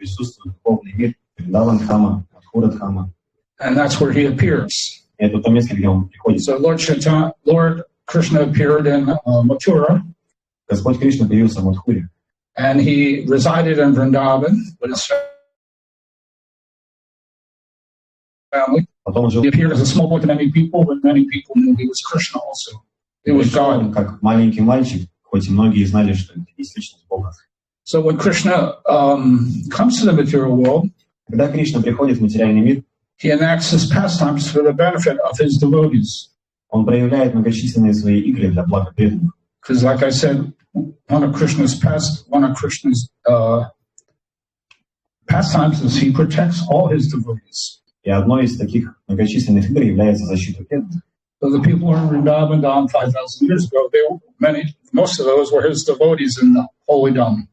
присутствует духовный мир, Вриндаван-дхама, Мадхура-дхама. And that's where he appears. Это то место, где он приходит. So Lord Krishna appeared in Mathura. Господь Кришна появился в Мадхуре. And he resided in Vrindavan with his family. He appeared as a small boy to many people, but many people knew he was Krishna also. It was God. Как маленький мальчик, хоть и многие знали, что это есть личность Бога. So when Krishna comes to the material world, когда Кришна приходит в материальный мир, he enacts his pastimes for the benefit of his devotees. Он проявляет многочисленные свои игры для блага преданных. Because, like I said, one of Krishna's pastimes is he protects all his devotees. И одной из таких многочисленных игр является защита преданных. So the people who were in Vrindavan Dham 5,000 years ago, most of those were his devotees in the holy Dham.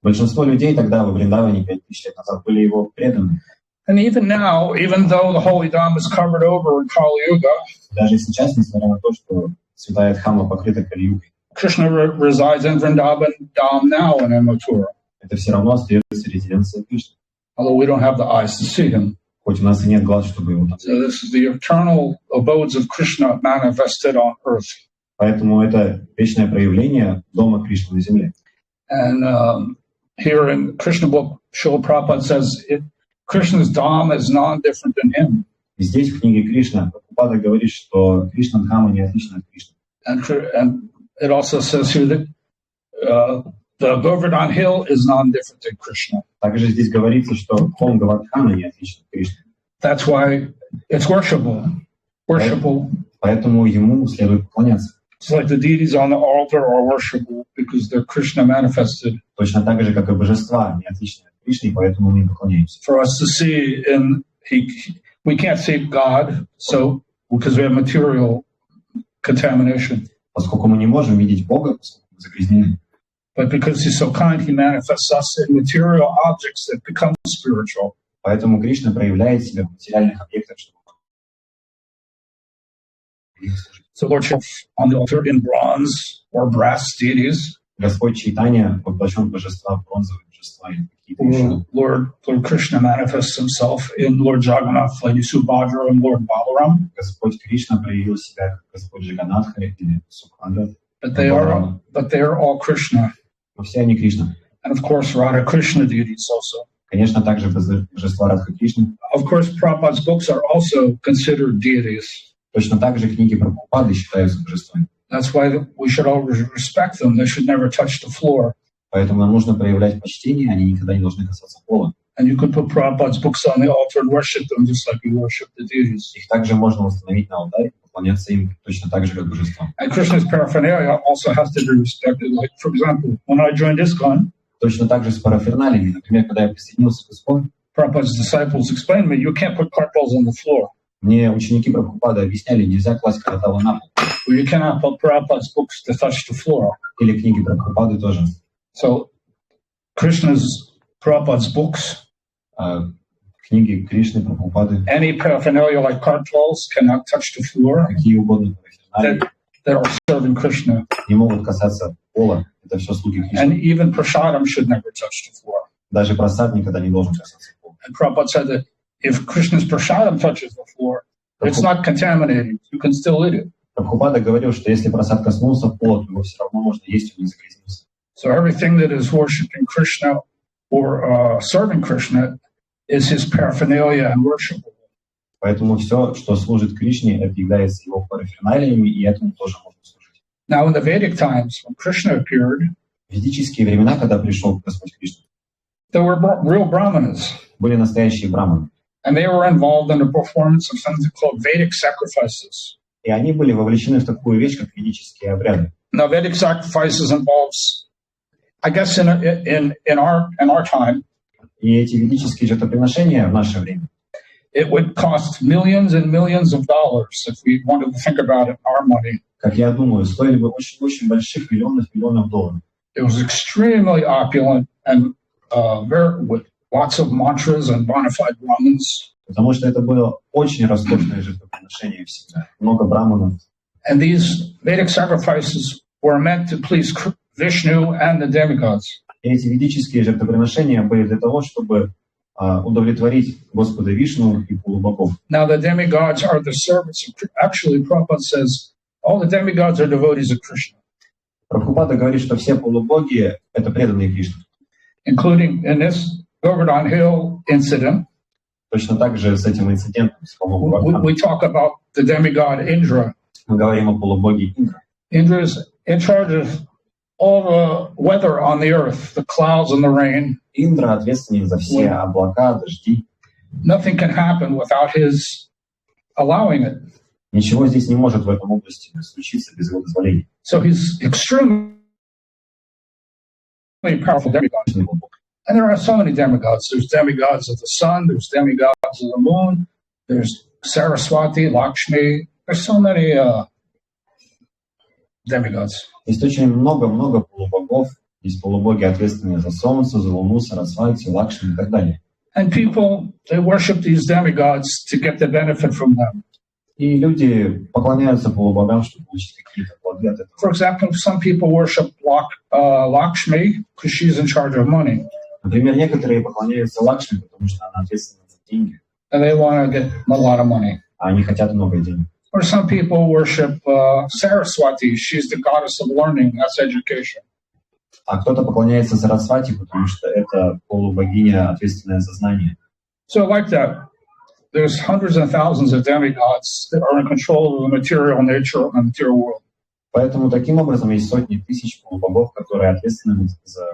Большинство людей тогда во Вриндаване 5000 лет назад были его преданными. And even now, even though the holy Dham is covered over in Kali Yuga, даже сейчас, несмотря на то, что святая Дхама покрыта Кали-югой, Krishna resides in Vrindavan Dham now and in Mathura. Это все равно остается резиденцией Кришны. Although we don't have the eyes to see him. Хоть у нас и нет глаз, чтобы его там. So this is the eternal abodes of Krishna manifested on earth. Поэтому это вечное проявление дома Кришны на земле. And here in Krishna book, Srila Prabhupada says Krishna's Dham is non-different than him. И здесь в книге Кришна Прабхупада говорит, что Кришна Дхама не отлична от Кришны. And it also says here that the Govardhana hill is non-different than Krishna. Также здесь говорится, что холм Говардхана не отличен от Кришны. That's why it's worshipable. Поэтому ему следует поклоняться. It's like the deities on the altar are worshipable because they're Krishna manifested. Точно так же, как и божества не отличны от Кришны, поэтому мы им поклоняемся. For us to see we can't see God, so because we have material contamination. Поскольку мы не можем видеть Бога, поскольку мы загрязнены. But because He's so kind, He manifests us in material objects that become spiritual. Поэтому Кришна проявляет себя в материальных объектах, чтобы. So Lordship on the altar in bronze or brass deities. Господь Чайтанья воплощен божества, бронзовые божества или какие-то еще. Lord Krishna manifests Himself in Lord Jagannath, Lady Subhadra, and Lord Balaram. Господь Кришна проявил себя как Господь Джаганатха или Субхадра. But they are all Krishna. Но все они Кришна. And of course, Radha Krishna deities also. Конечно, также божества Радха Кришны. Of course, Prabhupada's books are also considered deities. Точно так же книги Прабхупады считаются божествами. That's why we should always respect them. They should never touch the floor. Поэтому нам нужно проявлять почтение, они никогда не должны касаться пола. And you could put Prabhupada's books on the altar and worship them just like you worship the deities. Их также можно установить на алтарь, поклоняться им точно так же, как божествам. And Krishna's paraphernalia also has to be respected. Like, for example, when I joined ISKCON, точно так же с параферналиями. Например, когда я присоединился к ISKCON, Prabhupada's disciples explained to me, you can't put kartals on the floor. Мне ученики Прабхупады объясняли, нельзя класть карталы на пол. You cannot put Prabhupada's books to touch the floor. Или книги Прабхупады тоже. So, Prabhupada's books, книги Кришны, Прабхупады, any paraphernalia like kartals cannot touch the floor. Какие угодно параферналии that are serving Krishna. Не могут касаться пола. Это все слуги Кришны. And even prasadam should never touch the floor. Даже прасад никогда не должен касаться пола. And Prabhupada said that if Krishna's prasadam touches the floor, it's not contaminated. You can still eat it. Прабхупада говорил, что если прасад коснулся пола, то его все равно можно есть, он не загрязнился. So everything that is worshiping Krishna or serving Krishna is his paraphernalia and worshipable. Поэтому все, что служит Кришне, это является его параферналиями, и этому тоже можно служить. Now in the Vedic times, when Krishna appeared, в ведические времена, когда пришел Господь Кришна, there were real brahmanas. Были настоящие браманы. And they were involved in the performance of something called Vedic sacrifices. И они были вовлечены в такую вещь, как ведические обряды. Now Vedic sacrifices involves, I guess in our time, и эти ведические жертвоприношения в наше время, it would cost millions and millions of dollars if we wanted to think about it in our money. Как я думаю, стоили бы очень больших миллионов долларов. It was extremely opulent and with lots of mantras and bona fide brahmins. Потому что это было очень роскошное жертвоприношение всегда. Много браманов. And these Vedic sacrifices were meant to please Vishnu and the demigods. И эти ведические жертвоприношения были для того, чтобы удовлетворить Господа Вишну и полубогов. Now the demigods are the servants of Krishna. Actually, Prabhupada says all the demigods are devotees of Krishna. Прабхупада говорит, что все полубоги — это преданные Кришны. Including in this Говардhan Hill incident, Точно так же с этим инцидентом с холмом Говардхана. we talk about the demigod Indra. Мы говорим о полубоге Индра. Indra is in charge of all the weather on the earth, the clouds and the rain. Индра ответственен за все облака, дожди. Nothing can happen without his allowing it. Ничего здесь не может в этом области случиться без его дозволения. So he's extremely powerful demigod. And there are so many demigods. There's demigods of the sun, there's demigods of the moon, there's Saraswati, Lakshmi. There's so many demigods. Есть очень много полубогов. Есть полубоги, ответственные за солнце, за луну, Сарасвати, Лакшми и так далее. And people, they worship these demigods to get the benefit from them. И люди поклоняются полубогам, чтобы получить какие-то плоды от этого. For example, some people worship Lakshmi because she's in charge of money. Например, некоторые поклоняются Лакшми, потому что она ответственна за деньги. And they want to get a lot of money. А они хотят много денег. Or some people worship Saraswati. She's the goddess of learning, that's education. А кто-то поклоняется Сарасвати, потому что это полубогиня, ответственная за знание. So like that, there's hundreds and thousands of demigods that are in control of the material nature and the material world. Поэтому таким образом есть сотни тысяч полубогов, которые ответственны за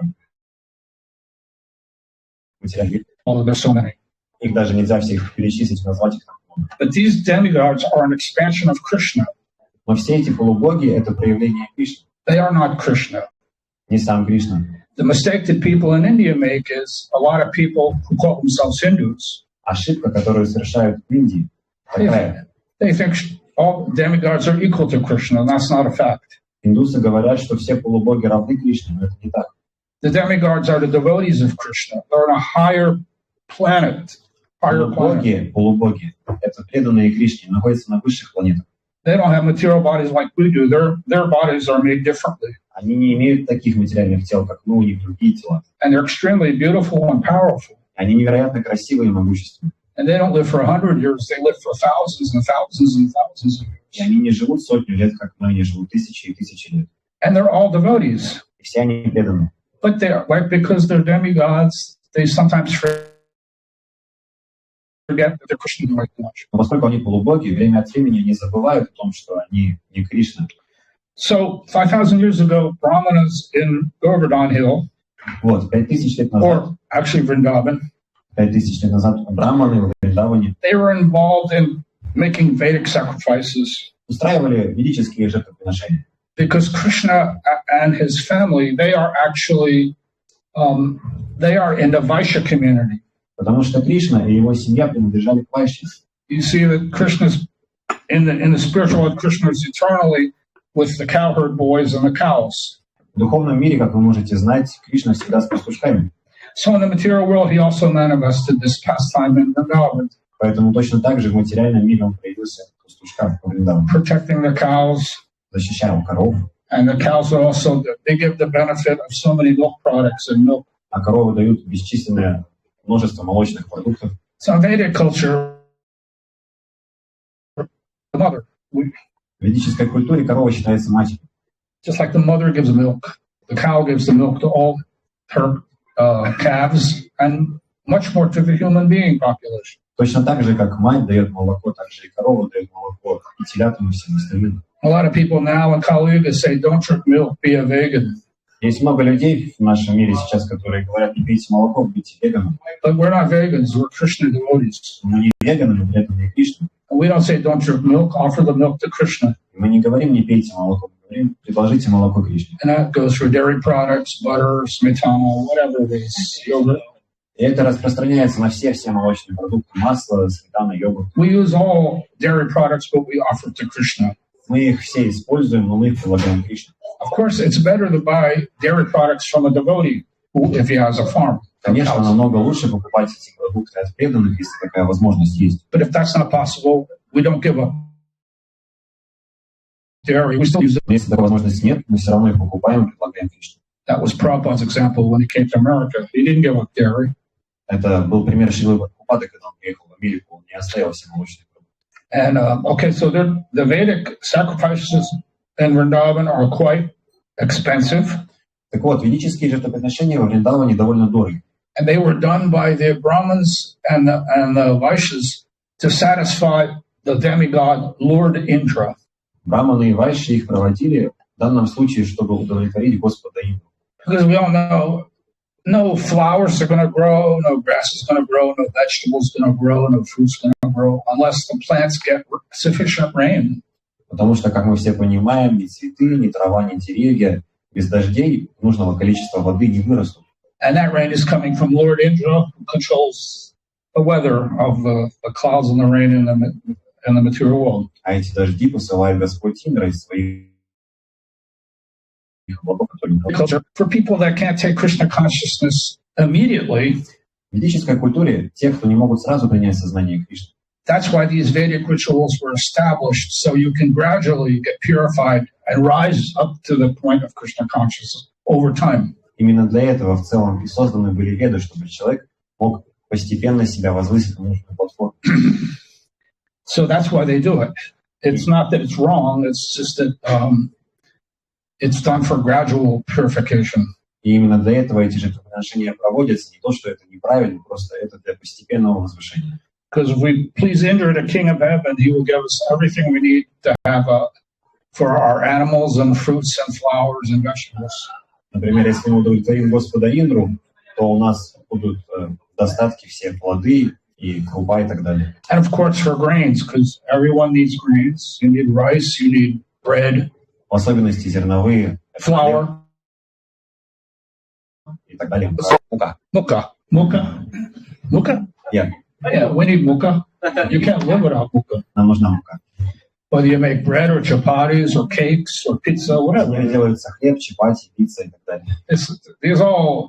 материальный. Although there's so many. Их даже нельзя всех перечислить, назвать их так много. But these demigods are an expansion of Krishna. Но все эти полубоги — это проявление Кришны. They are not Krishna. Не сам Кришна. The mistake that people in India make is a lot of people who call themselves Hindus. Ошибка, которую совершают в Индии, такая. They think all demigods are equal to Krishna, and that's not a fact. Индусы говорят, что все полубоги равны Кришне, но это не так. The demigods are the devotees of Krishna. They're on a higher planet. Полубоги — это преданные Кришне, находятся на высших планетах. They don't have material bodies like we do. Their bodies are made differently. Они не имеют таких материальных тел, как мы, у них другие тела. And they're extremely beautiful and powerful. Они невероятно красивые и могущественные. And they don't live for 100 years. They live for thousands and thousands and thousands of years. И они не живут сотню лет, как мы, они живут тысячи и тысячи лет. And they're all devotees. И все они преданы. But they're like, because they're demigods, they sometimes forget that they're Krishna right much. Но поскольку они полубоги, время от времени они забывают о том, что они не Кришна. So 5,000 years ago, Brahmanas in Говардhan Hill, Вот, 5000 лет назад, or actually Vrindavan, 5000 лет назад браманы в Вриндаване they were involved in making Vedic sacrifices. устраивали ведические жертвоприношения. Because Krishna and his family, they are actually, they are in the Vaishya community. Потому что Кришна и его семья принадлежали к Вайшьям. You see that Krishna's, in the spiritual world, Krishna is eternally with the cowherd boys and the cows. В духовном мире, как вы можете знать, Кришна всегда с пастушками. So in the material world, he also manifested this pastime in Vrindavan. Поэтому точно так же в материальном мире он проявился в пастушках по Вриндавану. Protecting the cows. Защищал коров. And the cows also, they give the benefit of so many milk products and milk. А коровы дают бесчисленное множество молочных продуктов. So in Vedic culture, the mother. В ведической культуре корова считается матерью. Just like the mother gives milk, the cow gives the milk to all her calves and much more to the human being population. Точно так же, как мать дает молоко, так же и корова дает молоко, и телятам, и всем остальным. A lot of people now in Kali Yuga say, don't drink milk, be a vegan. Есть много людей в нашем мире сейчас, которые говорят, не пейте молоко, будьте веганом. But we're not vegans, we're Krishna devotees. Мы не веганы, но при этом не Кришна. And we don't say, don't drink milk, offer the milk to Krishna. Мы не говорим, не пейте молоко, мы говорим, предложите молоко Кришне. And that goes for dairy products, butter, smetana, whatever it is, yogurt. И это распространяется на все молочные продукты, масло, сметана, йогурт. We use all dairy products, but we offer to Krishna. Мы их все используем, но мы их предлагаем Кришне. Of course, it's better to buy dairy products from a devotee if he has a farm. Конечно, намного лучше покупать эти продукты от преданных, если такая возможность есть. But if that's not possible, we don't give up dairy. We still use it. Если такой возможности нет, мы все равно их покупаем и предлагаем Кришне. That was Prabhupada's example when he came to America. He didn't give up dairy. Это был пример Шрилы Прабхупады, когда он приехал в Америку, он не оставил все молочные продукты. And okay, so the Vedic sacrifices in Vrindavan are quite expensive. Так вот, ведические жертвоприношения во Вриндаване довольно дороги. And they were done by the Brahmins and the Vaishyas to satisfy the demigod Lord Indra. Браманы и вайши их проводили в данном случае, чтобы удовлетворить Господа Индру. Because we all know no flowers are going to grow, no grass is going to grow, no vegetables going to grow, no fruits going to grow unless the plants get sufficient rain. Потому что, как мы все понимаем, ни цветы, ни трава, ни деревья без дождей нужного количества воды не вырастут. And that rain is coming from Lord Indra, who controls the weather of the clouds and the rain in the material world. А эти дожди посылает Господь Индра из своих облаков, которые... For people that can't take Krishna consciousness immediately, в ведической культуре те, кто не могут сразу принять сознание Кришны. That's why these Vedic rituals were established, so you can gradually get purified and rise up to the point of Krishna consciousness over time. Именно для этого в целом и созданы были веды, чтобы человек мог постепенно себя возвысить на нужную платформу. So that's why they do it. It's not that it's wrong, it's just that it's done for gradual purification. И именно для этого эти жертвоприношения проводятся, не то, что это неправильно, просто это для постепенного возвышения. Because if we please Indra, the king of heaven, he will give us everything we need to have for our animals and fruits and flowers and vegetables. Например, если мы удовлетворим Господа Индру, то у нас будут достатки все плоды и крупа и так далее. And of course for grains, because everyone needs grains. You need rice, you need bread. В особенности зерновые, flour, и так далее. Мука. Mukha? Yeah, we need mukha. You can't live without mukha. Нам нужна мука. Whether you make bread or chapatis or cakes or pizza, whatever. Делаются хлеб, чапати, пицца и так далее.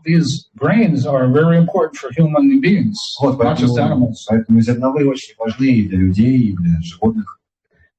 These grains are very important for human beings, not just animals. Поэтому зерновые очень важны и для людей, и для животных.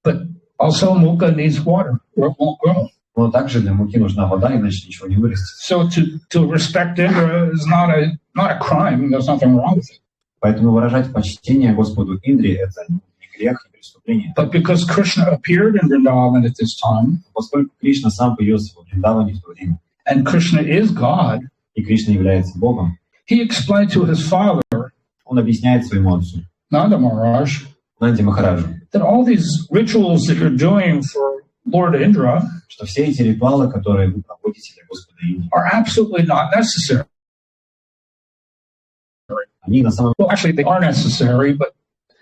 But also mukha needs water, or it won't grow. Но также для муки нужна вода, иначе ничего не вырастет. So to respect Indra is not a crime. There's nothing wrong with it. Поэтому выражать почтение Господу Индре — это не грех, не преступление. But because Krishna appeared in Vrindavan at this time, поскольку Кришна сам появился в Вриндаване в то время, and Krishna is God, и Кришна является Богом, he explained to his father, он объясняет своему отцу, Nanda Maharaj, Нанди Махараджу, that all these rituals that you're doing for Lord Indra, что все эти ритуалы, которые вы проводите для Господа Индры, are absolutely not necessary. Они на самом Well, actually, they are necessary, but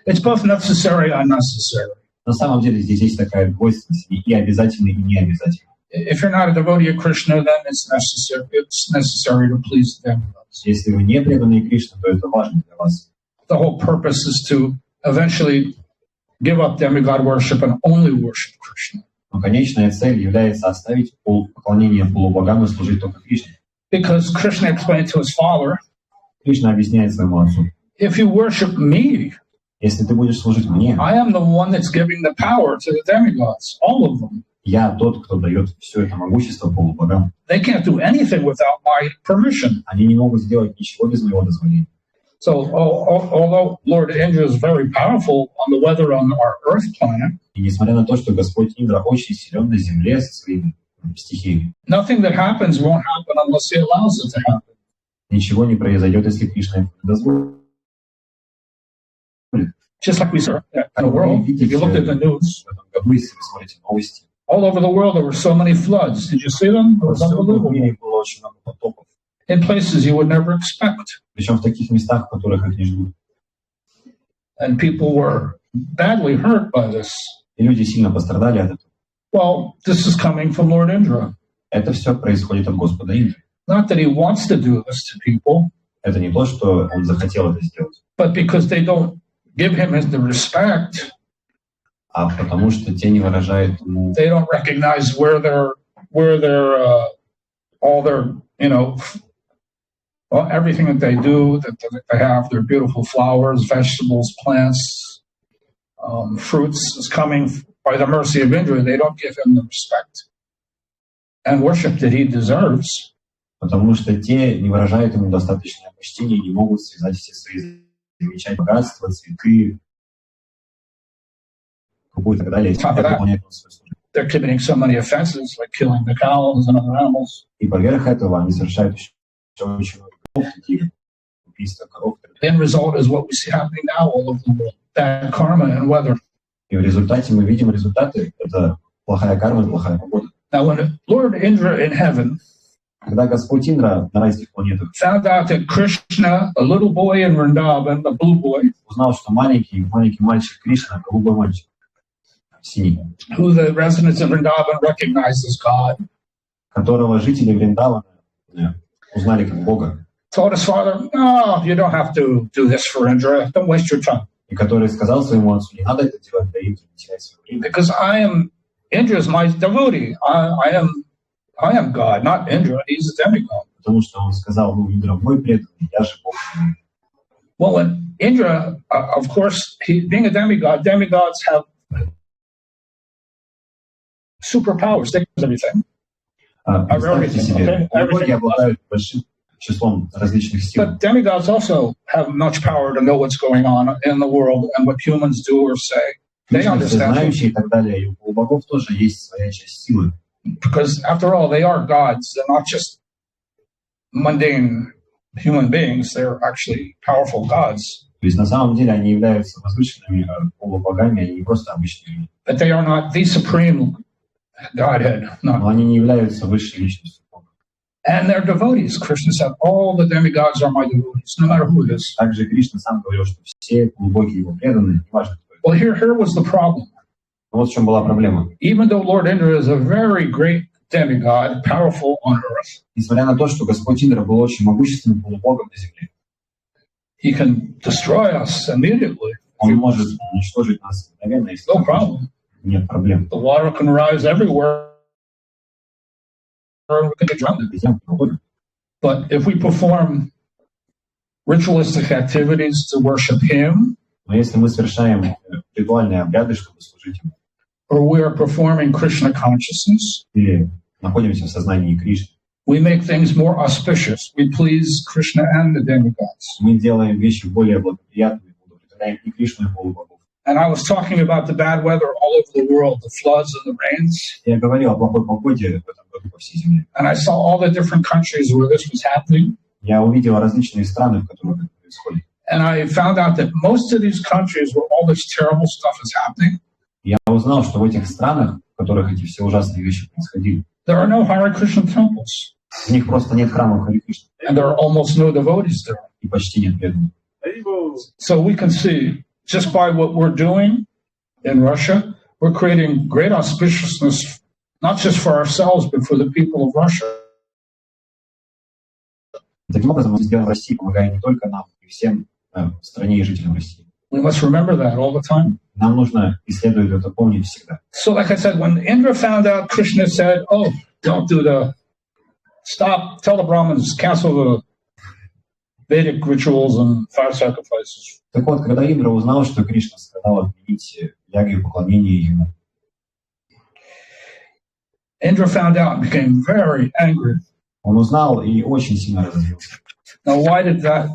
it's both necessary and unnecessary. На самом деле здесь есть такая двойственность, и обязательно, и не обязательно. If you're not a devotee of Krishna, then it's necessary to please them. Если вы не преданные Кришне, то это важно для вас. The whole purpose is to eventually give up demigod worship and only worship Krishna. Но конечная цель является оставить поклонение полубогам и служить только Кришне. Because Krishna explained to his father, Кришна объясняет своему отцу, if you worship me, если ты будешь служить мне, I am the one that's giving the power to the demigods, all of them. Я тот, кто дает все это могущество полубогам. They can't do anything without my permission. Они не могут сделать ничего без моего дозволения. So, although Lord Indra is very powerful on the weather on our Earth planet, и несмотря на то, что Господь Индра очень силен на земле со своими стихиями, nothing that happens won't happen unless He allows it to happen. Ничего не произойдет, если Кришна это не дозволит. Just like we saw in the world, if you looked at the news, в этом году, если вы смотрите новости, all over the world there were so many floods. Did you see them? It was unbelievable. В мире было очень много потопов. In places you would never expect. Причем в таких местах, в которых их не ждут. And people were badly hurt by this. И люди сильно пострадали от этого. Well, this is coming from Lord Indra. Это все происходит от Господа Индры. Not that he wants to do this to people. Это не то, что он захотел это сделать. But because they don't give him the respect. А потому что те не выражают ему. They don't recognize where their all their, everything that they do, that they have, their beautiful flowers, vegetables, plants, fruits is coming by the mercy of Indra. They don't give him the respect and worship that he deserves. Потому что те не выражают ему достаточное почтение и не могут связать все свои замечательные богатства, цветы, и так далее. They're committing so many offenses, like killing the cows and other animals. И поверх этого они совершают еще очень много грехов, таких убийства коров. The end result is what we see happening now all over the world: bad karma and weather. И в результате мы видим результаты. Это плохая карма и плохая погода. Now, when Lord Indra in heaven, когда Господь Индра на райских планетах found out that Krishna, a little boy in Vrindavan, the blue boy, узнал, что маленький мальчик Кришна, голубой мальчик, синий, who the residents of Vrindavan recognized as God, которого жители Вриндавана узнали как Бога, told his father, "No, you don't have to do this for Indra. Don't waste your time." И который сказал своему отцу: не надо это делать для Индры, не теряй свое время. Because Indra is my devotee. I am God, not Indra. He's a demigod. Потому что он сказал: ну, Индра мой преданный, я же Бог. Well, when Indra, of course, being a demigod, demigods have superpowers. They do everything. Представьте себе, боги обладают большим числом различных сил. But demigods also have much power to know what's going on in the world and what humans do or say. They understand. Знающие и так далее. И у богов тоже есть своя часть силы. Because after all, they are gods. They're not just mundane human beings. They're actually powerful gods. То есть на самом деле они являются возвышенными полубогами, они не просто обычные люди. But they are not the supreme Godhead. No. Но они не являются высшей личностью Бога. And they're devotees. Krishna said, all the demigods are my devotees, no matter who it is. Также Кришна сам говорил, что все полубоги его преданные, неважно кто это. Well, here was the problem. Вот в чем была проблема. Even though Lord Indra is a very great demigod, powerful on earth, несмотря на то, что Господь Индра был очень могущественным полубогом на земле, he can destroy us immediately. Он может уничтожить нас мгновенно, если no problem. Нет проблем. The water can rise everywhere. We can get drowned. But if we perform ritualistic activities to worship Him, но если мы совершаем ритуальные обряды, чтобы служить Ему, or we are performing Krishna consciousness, или находимся в сознании Кришны, we make things more auspicious. We please Krishna and the demigods. Мы делаем вещи более благоприятными, удовлетворяем и Кришну, и полубогов. And I was talking about the bad weather all over the world, the floods and the rains. Я говорил о плохой погоде в этом году по всей земле. And I saw all the different countries where this was happening. Я увидел различные страны, в которых это происходит. And I found out that most of these countries where all this terrible stuff is happening, я узнал, что в этих странах, в которых эти все ужасные вещи происходили, there are no Hare Krishna temples. В них просто нет храмов Харе Кришны. And there are almost no devotees there. И почти нет преданных. So we can see, just by what we're doing in Russia, we're creating great auspiciousness, not just for ourselves, but for the people of Russia. Таким образом, мы сделаем в России, помогая не только нам, и всем в стране и жителям России. We must remember that all the time. Нам нужно и следует это помнить всегда. So, like I said, when Indra found out, Krishna said, "Oh, don't do stop, tell the Brahmins, cancel the Vedic rituals and fire sacrifices." Так вот, когда Индра узнал, что Кришна сказал отменить яги и поклонение ему, Indra found out and became very angry. Он узнал и очень сильно разозлился. Now, why did that?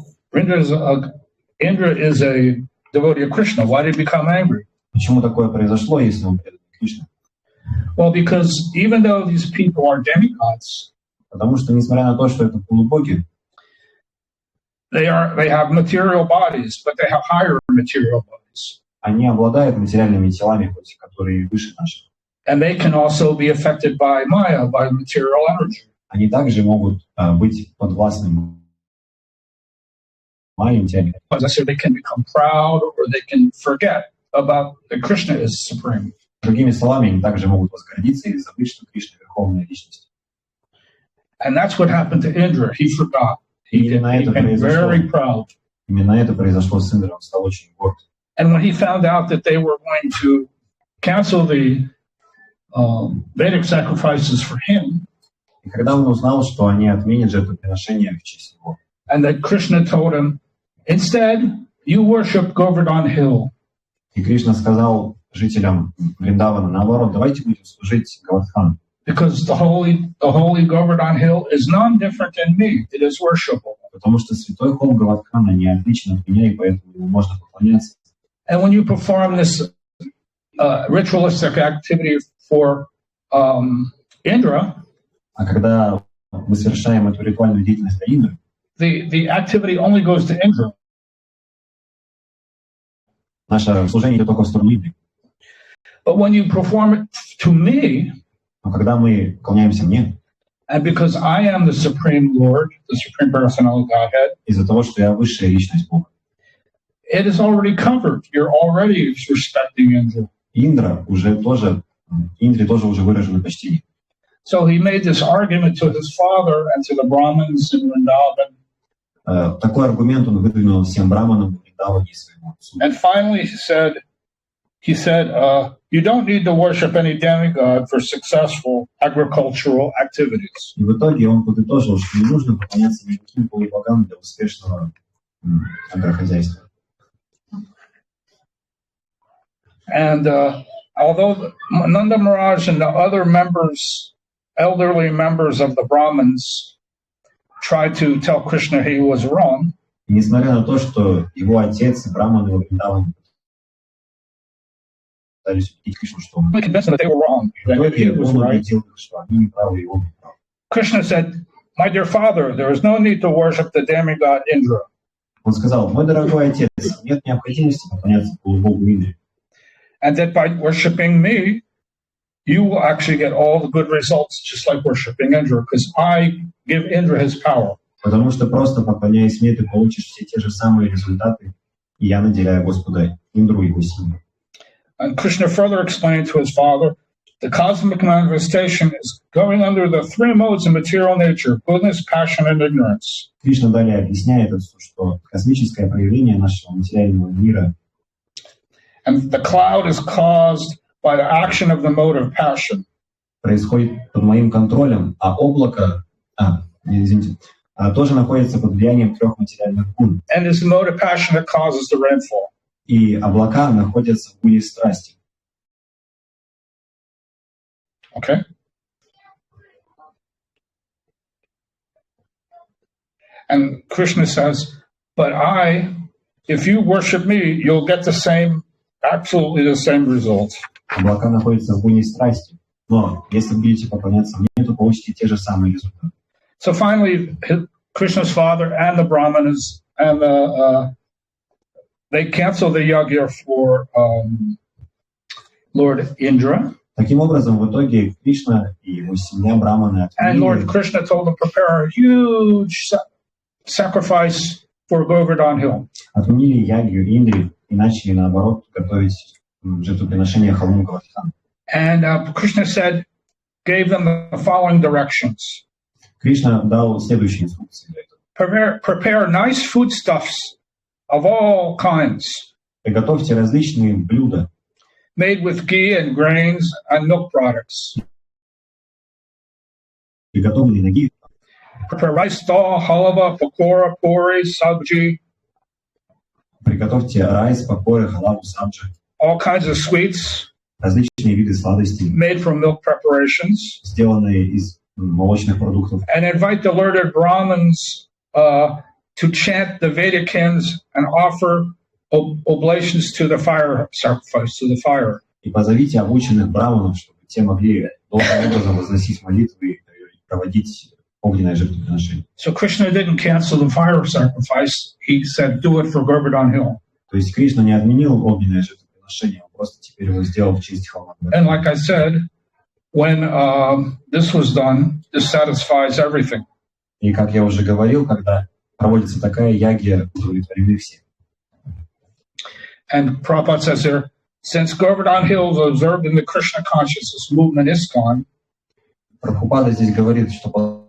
Indra is a devotee of Krishna. Why did he become angry? Почему такое произошло, если он предан Кришне? Well, because even though these people are demigods, потому что, несмотря на то, что это полубоги, they have material bodies, but they have higher material bodies. Они обладают материальными телами, которые выше наших. And they can also be affected by Maya, by material energy. Они также могут быть подвластны Майе материальной. As I said, they can become proud, or they can forget about that Krishna is supreme. Другими словами, они также могут возгордиться или забыть, что Кришна верховная личность. And that's what happened to Indra. He forgot. He became very proud. Именно это произошло с Индрой, он стал очень горд. And when he found out that they were going to cancel the Vedic sacrifices for him, и когда он узнал, что они отменят жертвоприношения в честь него, and that Krishna told him, instead, you worship Govardhan Hill. И Кришна сказал жителям Вриндавана, наоборот, давайте будем служить Говардхану. Because the holy Govardhan Hill is none different than me. It is worshipable. Потому что святой холм Говардхана не отличен от меня, и поэтому ему можно поклоняться. And when you perform this ritualistic activity for Indra, а когда мы совершаем эту ритуальную деятельность для Индры, the activity only goes to Indra. наше служение идет только в сторону Индры. But when you perform it to me, но когда мы поклоняемся мне, and because I am the Supreme Lord, the Supreme Personality Godhead, из-за того, что я высшая личность Бога, it is already covered. You're already respecting Indra. Индре тоже уже выражено почтение. So he made this argument to his father and to the Brahmins in Vrindavan. Такой аргумент он выдвинул всем браманам в Вриндаване и своему отцу. And finally he said, you don't need to worship any demigod for successful agricultural activities. И в итоге он подытожил, что не нужно поклоняться никаким полубогам для успешного агрохозяйства. And although Nanda Maharaj and the other elderly members of the Brahmins tried to tell Krishna he was wrong, несмотря на то, что его отец и браманы во Вриндаване пытались убедить Кришну, что он convinced that they were wrong, that he was right. Krishna said, "My dear father, there is no need to worship the demigod Indra." Он сказал: "Мой дорогой отец, нет необходимости поклоняться полубогу Индре." And that by worshiping me, you will actually get all the good results, just like worshiping Indra, because I give Indra his power. Потому что просто поклоняясь мне, ты получишь все те же самые результаты, и я наделяю Господа Индру его силой. And Krishna further explained to his father, the cosmic manifestation is going under the three modes of material nature: goodness, passion, and ignorance. Кришна далее объясняет, что космическое проявление нашего материального мира, and the cloud is caused by the action of the mode of passion. Происходит под моим контролем, а облако, тоже находится под влиянием трех материальных гун. And it's the mode of passion that causes the rainfall. И облака находятся в гуне страсти. Okay. And Krishna says, but if you worship me, you'll get absolutely the same result. Облака находятся в гуне страсти, но если будете поклоняться мне, то получите те же самые результаты. So finally, Krishna's father and the Brahmanas and they cancel the yajna for Lord Indra. Таким образом, в итоге Кришна и его семья браманы and Lord Krishna told them to prepare a huge sacrifice for Govardhan Hill. Отменили ягью Индри и начали, наоборот, готовить жертвоприношение холму Говардхана. And Krishna gave them the following directions. Кришна дал следующие инструкции для этого. Prepare nice foodstuffs of all kinds. Приготовьте различные блюда. Made with ghee and grains and milk products. Приготовленные на ghee. Prepare rice dal, halava, pakora, puri, sabji. Приготовьте райс, пакоры, халаву, сабджи. All kinds of sweets. Различные виды сладостей. Made from milk preparations. Сделанные из молочных продуктов. And invite the learned Brahmins to chant the Vedic hymns and offer oblations to the fire, sacrifice to the fire. И позовите обученных браманов, чтобы те могли должным образом возносить молитвы и проводить огненное жертвоприношение. So Krishna didn't cancel the fire sacrifice. He said, do it for Govardhan Hill. То есть Кришна не отменил огненное жертвоприношение, он просто теперь его сделал в честь холма. And like I said, when this was done, this satisfies everything. И как я уже говорил, когда проводится такая ягья, удовлетворены все. And Prabhupada says here, since Govardhan Hill is observed in the Krishna consciousness movement ISKCON, Прабхупада здесь говорит, что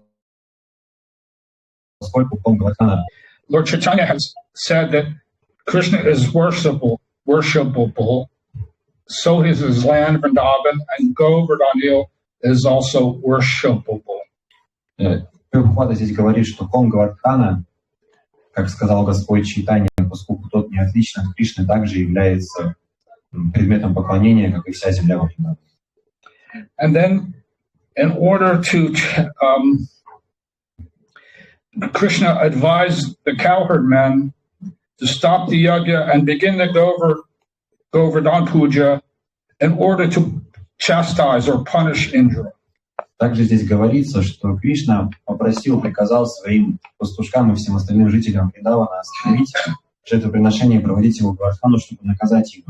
поскольку холм Говардхана, Lord Chaitanya has said that Krishna is worshipable, so is his land Vrindavan, and Govardhan Hill is also worshipable. Прабхупада здесь говорит, что холм Говардхана, как сказал Господь Чайтанья, поскольку тот не отличен от Кришны, также является предметом поклонения, как и вся земля Вриндавана. And then in order to Krishna advised the cowherd men to stop the yajna and begin the Говардhana-пуджу in order to chastise or punish Indra. Также здесь говорится, что Кришна приказал своим пастушкам и всем остальным жителям Вриндавана остановить жертвоприношение и проводить его в Говардхану, чтобы наказать их.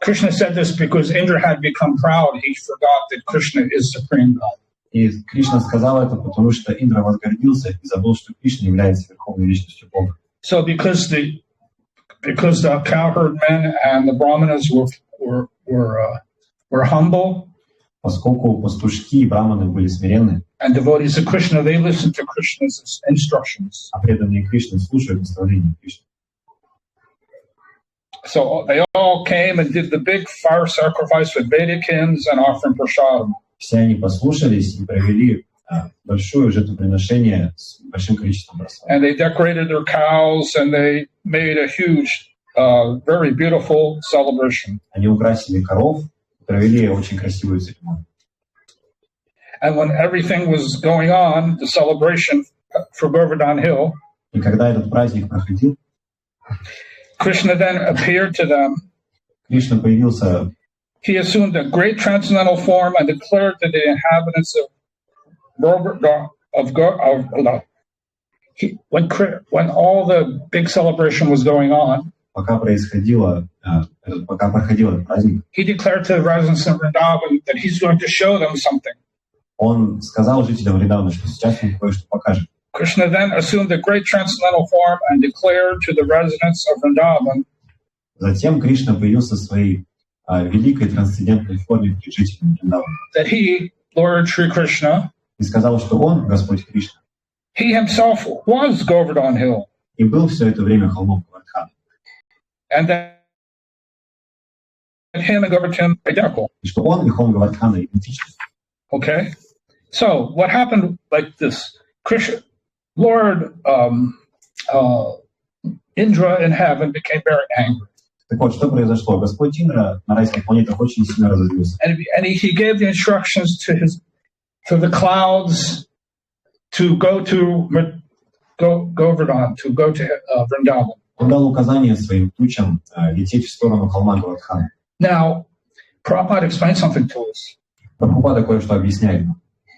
Krishna said this because Indra had become proud. He forgot that Krishna is supreme God. И Кришна сказал это, потому что Индра возгордился и забыл, что Кришна является верховной личностью Бога. So because the cowherd men and the brahmanas were humble, поскольку пастушки и браманы были смиренны, and devotees of Krishna, they listened to Krishna's instructions. А преданные Кришны слушают наставления Кришны. So they all came and did the big fire sacrifice with Vedic hymns and offering prasadam. Все они послушались и провели большое жертвоприношение с большим количеством просад. And they decorated their cows and they made a huge, very beautiful celebration. Они украсили коров, провели очень красивую церемонию. And when everything was going on, the celebration for Govardhan Hill, и когда этот праздник проходил, Krishna then appeared to them. Кришна появился. He assumed a great transcendental form and declared to the inhabitants when all the big celebration was going on, пока проходил этот праздник, he declared to the residents of Vrindavan that he's going to show them something. Он сказал жителям Вриндавана, что сейчас он кое-что покажет. Krishna then assumed a great transcendental form and declared to the residents of Vrindavan. Затем Кришна появился в своей великой трансцендентной форме перед жителями Вриндавана. That he, Lord Shri Krishna, и сказал, что он, Господь Кришна, he himself was Govardhan Hill. И был все это время холмом Говардхана. And that him and Govardhan are identical. И что он и холм Говардхана идентичны. Okay, so what happened like this? Krishna, Lord Indra in heaven became very angry. Так вот, что произошло? Господь Индра на райских планетах очень сильно разозлился. And he gave the instructions to the clouds to go to Govardhan, to go to Vrindavan. Он дал указание своим тучам лететь в сторону холма Говардхана. Now, Prabhupada explained something to us. Прабхупада кое-что объясняет.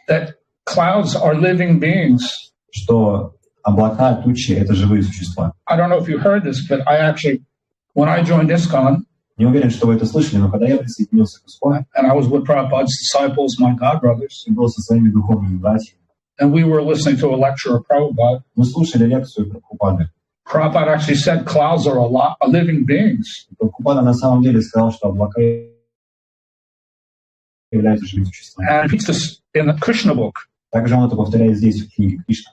That clouds are living beings. Что облака, тучи — это живые существа. I don't know if you heard this, but I actually, when I joined ISKCON, не уверен, что вы это слышали, но когда я присоединился к ISKCON, and I was with Prabhupada's disciples, my godbrothers, и был со своими духовными братьями, and we were listening to a lecture of Prabhupada. Мы слушали лекцию Прабхупады. Prabhupada actually said clouds are living beings. Прабхупада на самом деле сказал, что облака являются живыми существами. And he repeats this in the Krishna book. Также он это повторяет здесь в книге Кришна.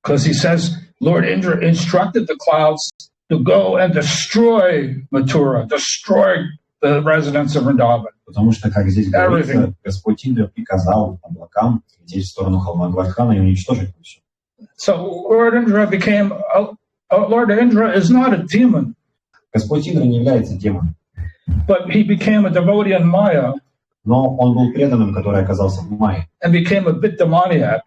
Because he says, Lord Indra instructed the clouds to go and destroy Mathura, destroy the residents of Vrindavan. Потому что, как здесь говорится, Господь Индра приказал облакам лететь в сторону холма Говардхана и уничтожить все. So Lord Indra Lord Indra is not a demon. Господь Индра не является демоном. But he became a devotee in Maya. Но он был преданным, который оказался в Майе. And became a bit demoniac.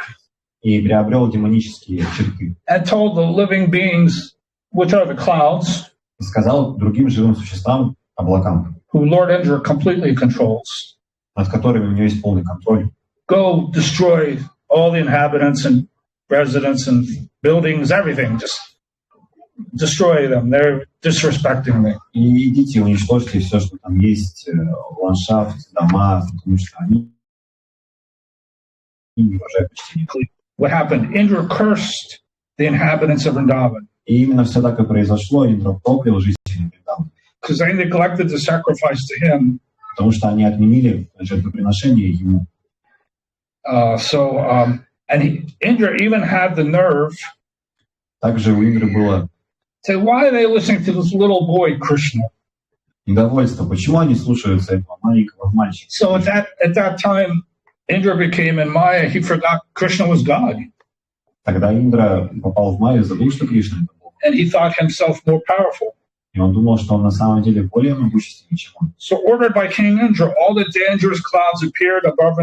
И приобрел демонические черты. And told the living beings, which are the clouds, и сказал другим живым существам, облакам, who Lord Indra completely controls, над которыми у него есть полный контроль, go destroy all the inhabitants and residents and buildings, everything, just destroy them. They're disrespecting me. И идите, уничтожьте все, что там есть, ландшафт, дома, потому что они не уважают почти. What happened? Indra cursed the inhabitants of Vrindavan. И именно все так и произошло. Индра проклял жителей Вриндавана. Because they neglected to sacrifice to him. Потому что они отменили жертвоприношение ему. Indra even had the nerve. Также у Индры было. Say, why are they listening to this little boy Krishna? Недовольство. Почему они слушаются этого маленького мальчика? So at that time, Indra became in Maya. He forgot Krishna was God. Тогда Индра попал в Майю, забыл, что Кришна это Бог. And he thought himself more powerful. И он думал, что он на самом деле более могущественный, чем он. So ordered by King Indra, all the dangerous clouds appeared above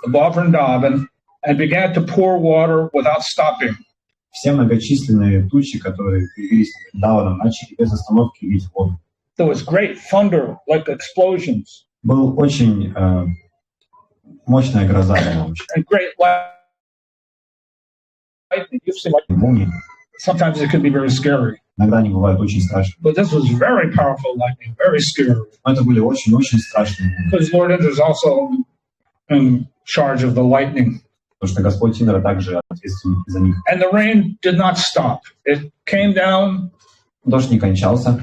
above Vrindavan and began to pour water without stopping. Все многочисленные тучи, которые появились над Вриндаваном, начали без остановки лить воду. There was great thunder, like explosions. Был очень мощная гроза. And great lightning. You've seen lightning. Молнии. Sometimes it can be very scary. Иногда они бывают очень страшными. But this was very powerful lightning, very scary. Но это были очень-очень страшные. Because Lord Indra is also in charge of the lightning. Потому что Господь Индра также ответственен за них. And the rain did not stop. It came down. Дождь не кончался.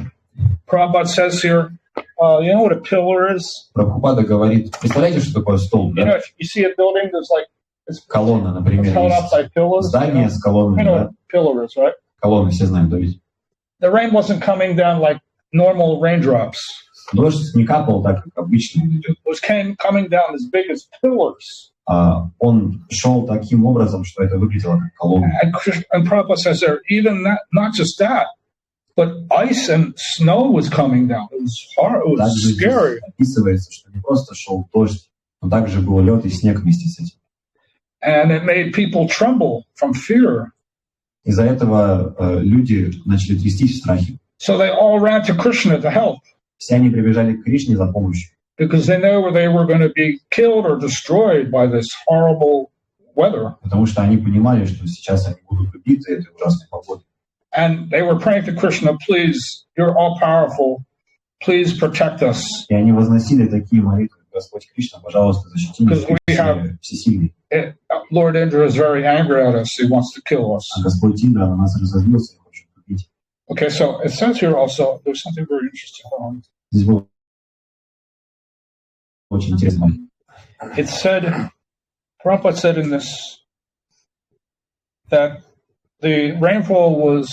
Prabhupada says here, you know what a pillar is? Прабхупада говорит, представляете, что такое столб? You know, if you see a building, there's like it's колонна, например, held up by pillars. здание с колоннами. You know what a pillar is, right? Колонны все знаем, да ведь? The rain wasn't coming down like normal raindrops. Дождь не капал так, как обычно идет. It was coming down as big as pillars. Он шел таким образом, что это выглядело как колонна. And Prabhupada says there, even that, not just that, but ice and snow was coming down. It was hard. It was scary. Описывается, что не просто шел дождь, но также был лед и снег вместе с этим. And it made people tremble from fear. Из-за этого люди начали трястись в страхе. So they all ran to Krishna to help. Все они прибежали к Кришне за помощью. Because they know they were going to be killed or destroyed by this horrible weather. Потому что они понимали, что сейчас они будут убиты этой ужасной погодой. And they were praying to Krishna, please, you're all powerful, please protect us. И они возносили такие молитвы: Господь Кришна, пожалуйста, защити нас, всесильный. Lord Indra is very angry at us. He wants to kill us. А Господь Индра на нас разозлился и хочет убить. Okay, so it says here also, there's something very interesting. Здесь было очень интересно. It said, Prabhupada said in this, that the rainfall was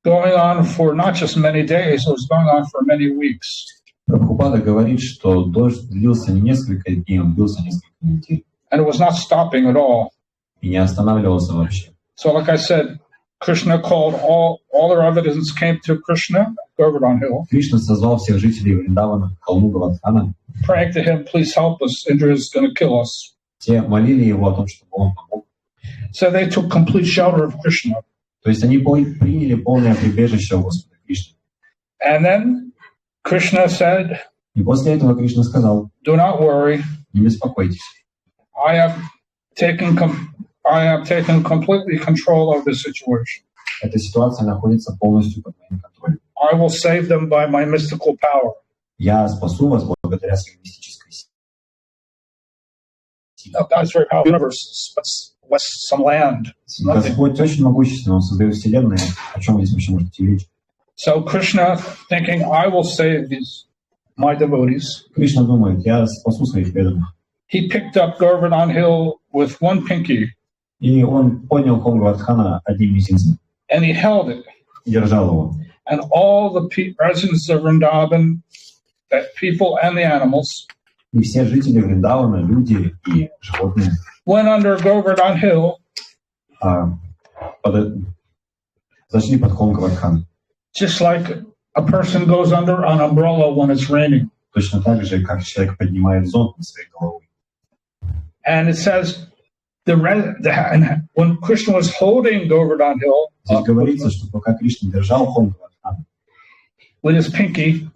going on for not just many days, it was going on for many weeks. Прабхупада говорит, что дождь длился не несколько дней, он длился несколько недель. And it was not stopping at all. И не останавливался вообще. So like I said, Krishna called all the residents came to Krishna, Говардhan Hill. Кришна созвал всех жителей Вриндавана к холму Говардхана. Praying to him, please help us, Indra is going to kill us. Те молили его о том, чтобы он помог. So they took complete shelter of Krishna. То есть они приняли полное прибежище у Господа Кришны. And then Krishna said, и после этого Кришна сказал, do not worry. Не беспокойтесь. I have taken completely control of the situation. Эта ситуация находится полностью под моим контролем. I will save them by my mystical power. Я спасу вас благодаря своей мистической силе. God is very powerful. Universe, but some land. Господь очень могущественный, Он создает вселенную. О чем здесь вообще может идти речь? So Krishna, thinking, I will save my devotees. Кришна думает, я спасу своих преданных. He picked up Говардhan Hill with one pinky. И он поднял холм Говардхана одним мизинцем. And he held it. Держал его. And all the residents of Vrindavan, that people and the animals, и все жители Вриндавана, люди и животные, went under Говардhan Hill. Зашли под холм Говардхана. Just like a person goes under an umbrella when it's raining. Точно так же, как человек поднимает зонт над своей головой. And it says, when Krishna was holding Говардhan Hill, здесь говорится, что пока Кришна держал холм Говардхана, with his pinky,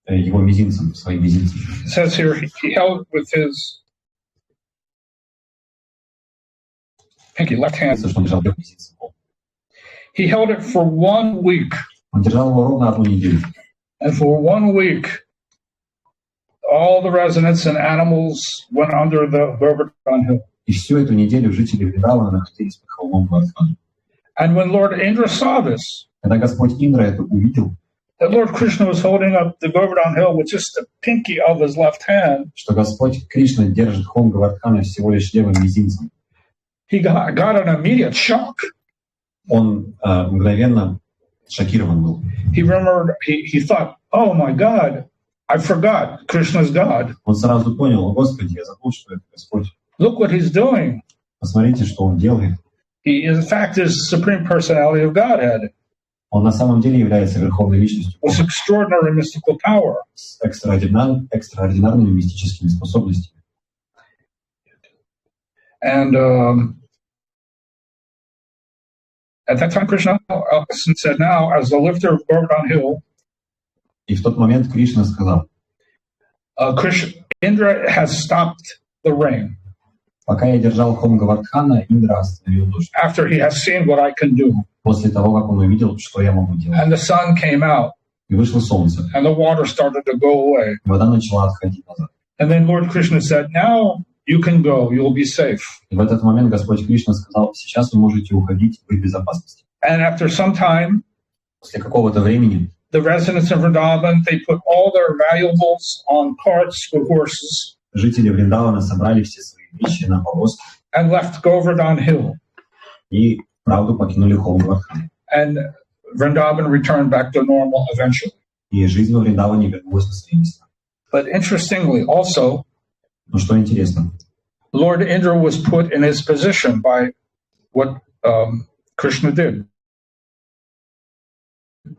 его мизинцем, своим мизинцем. It says here he held it with his pinky, left hand. He held it for 1 week. Он держал его ровно одну неделю. And for 1 week, all the residents and animals went under the Говардhan Hill. И всю эту неделю жители Вриндавана находились под холмом Говардхана. And when Lord Indra saw this, когда Господь Индра это увидел, that Lord Krishna was holding up the Говардhan Hill with just the pinky of his left hand, что Господь Кришна держит холм Говардхана всего лишь левым мизинцем, he got an immediate shock. Он мгновенно шокирован был. He remembered, he thought, oh my God, I forgot Krishna's God. Он сразу понял, о Господи, я забыл, что это Господь. Look what he's doing. Посмотрите, что он делает. He, in fact, is Supreme Personality of Godhead. Он на самом деле является верховной личностью. With extraordinary mystical power. С экстраординарными мистическими способностями. And at that time, Krishna said, now, as the lifter of Govardhan Hill, И в тот момент Кришна сказал, Indra has stopped the rain. пока я держал холм Говардхана, Индра остановил дождь. After he has seen what I can do. После того, как он увидел, что я могу делать. And the sun came out. И вышло солнце. And the water started to go away. Вода начала отходить назад. And then Lord Krishna said, now you can go, you'll be safe. И в этот момент Господь Кришна сказал, сейчас вы можете уходить, вы в безопасности. And after some time, после какого-то времени, the residents of Vrindavan, they put all their valuables on carts with horses. Жители Вриндавана собрали все свои вещи на повозки. And left Govardhan Hill. И правду покинули холм Говардхана. And Vrindavan returned back to normal eventually. И жизнь во Вриндаване вернулась на свои места. But interestingly, also, но что интересно, Lord Indra was put in his position by what Krishna did.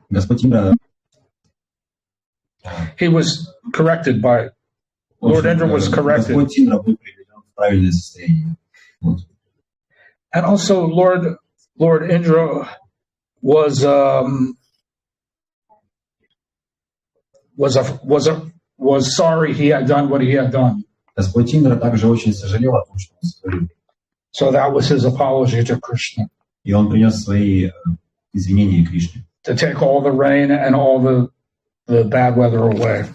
Господь Индра, he was corrected by Lord Indra was corrected. Господь Индра был приведен в правильное состояние. Вот. And also Lord Indra was sorry he had done what he had done. Господь Индра также очень сожалел о том, что он сотворил. So that was his apology to Krishna. И он принес свои извинения Кришне. To take all the rain and all the bad weather away.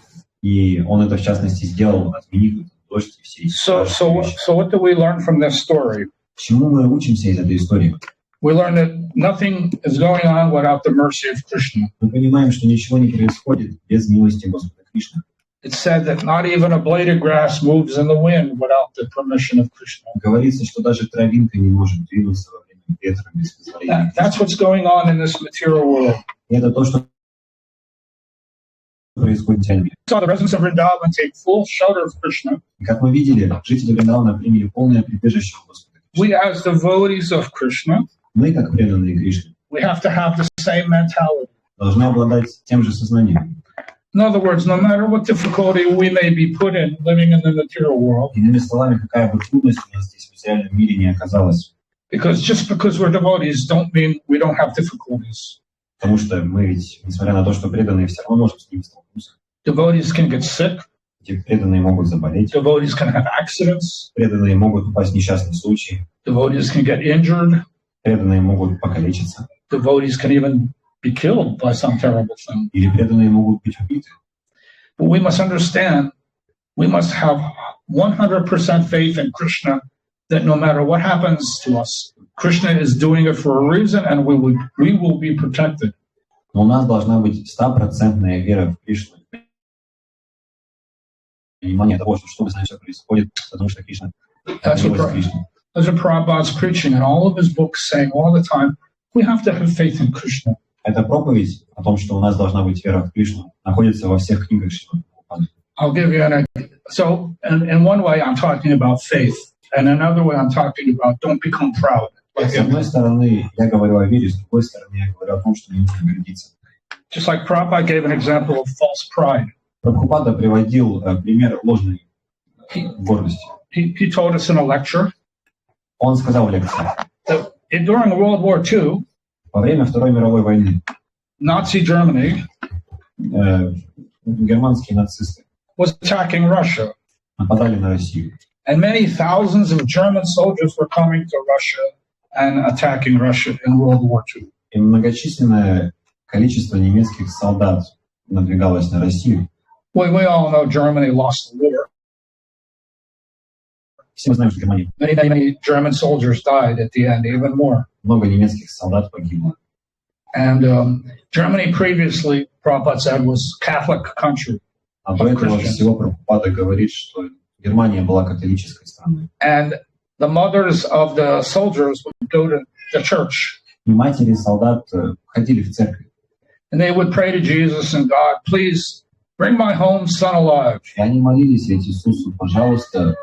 И он это в частности сделал, отменив дождь и все эти So what do we learn from this story? Чему мы учимся из этой истории? We learn that nothing is going on without the mercy of Krishna. Мы понимаем, что ничего не происходит без милости Господа Кришны. It's said that not even a blade of grass moves in the wind without the permission of Krishna. Говорится, что даже травинка не может двинуться во время ветра без позволения. That's what's going on in this material world. И это то, что происходит в мире. So the residents of Vrindavan take full shelter of Krishna. И как мы видели, жители Вриндавана приняли полное прибежище у Господа Кришны. We, as devotees of Krishna, мы, как преданные Кришне, we have to have the same mentality. Должны обладать тем же сознанием. In other words, no matter what difficulty we may be put in living in the material world, иными словами, какая бы трудность у нас здесь в материальном мире не оказалась. Just because we're devotees don't mean we don't have difficulties. Потому что мы ведь, несмотря на то, что преданные, все равно можем с ними столкнуться. Devotees can get sick. Эти преданные могут заболеть. Devotees can have accidents. Преданные могут упасть в несчастный случай. Devotees can get injured. Преданные могут покалечиться. Devotees can even be killed by some terrible thing. Или преданные могут быть убиты. But we must understand, we must have 100% faith in Krishna, that no matter what happens to us, Krishna is doing it for a reason, and we will be protected. Но у нас должна быть 100% вера в Кришну. Понимание того, что бы с нами все происходит, потому что Кришна. That's what Prabhupada's preaching in all of his books, saying all the time, we have to have faith in Krishna. Эта проповедь о том, что у нас должна быть вера в Кришну, находится во всех книгах Шримад Прабхупады. I'll give you so in one way I'm talking about faith, and another way I'm talking about don't become proud. С одной стороны, я говорю о вере, с другой стороны, я говорю о том, что не нужно гордиться. Just like Prabhupada gave an example of false pride. Прабхупада приводил пример ложной гордости. He told us in a lecture. Он сказал в лекции. That during World War II, во время Второй мировой войны, Nazi Germany, германские нацисты, was attacking Russia. Нападали на Россию. And many thousands of German soldiers were coming to Russia and attacking Russia in World War II. И многочисленное количество немецких солдат надвигалось на Россию. We all know Germany lost the war. Все мы знаем, что Германия. Many German soldiers died at the end, even more. Много немецких солдат погибло. And Germany previously, Prabhupada said, was Catholic country. А до этого всего Прабхупада говорит, что Германия была католической страной. And the mothers of the soldiers would go to the church. И матери солдат ходили в церковь. And they would pray to Jesus and God, please bring my home son alive. И они молились Иисусу, пожалуйста,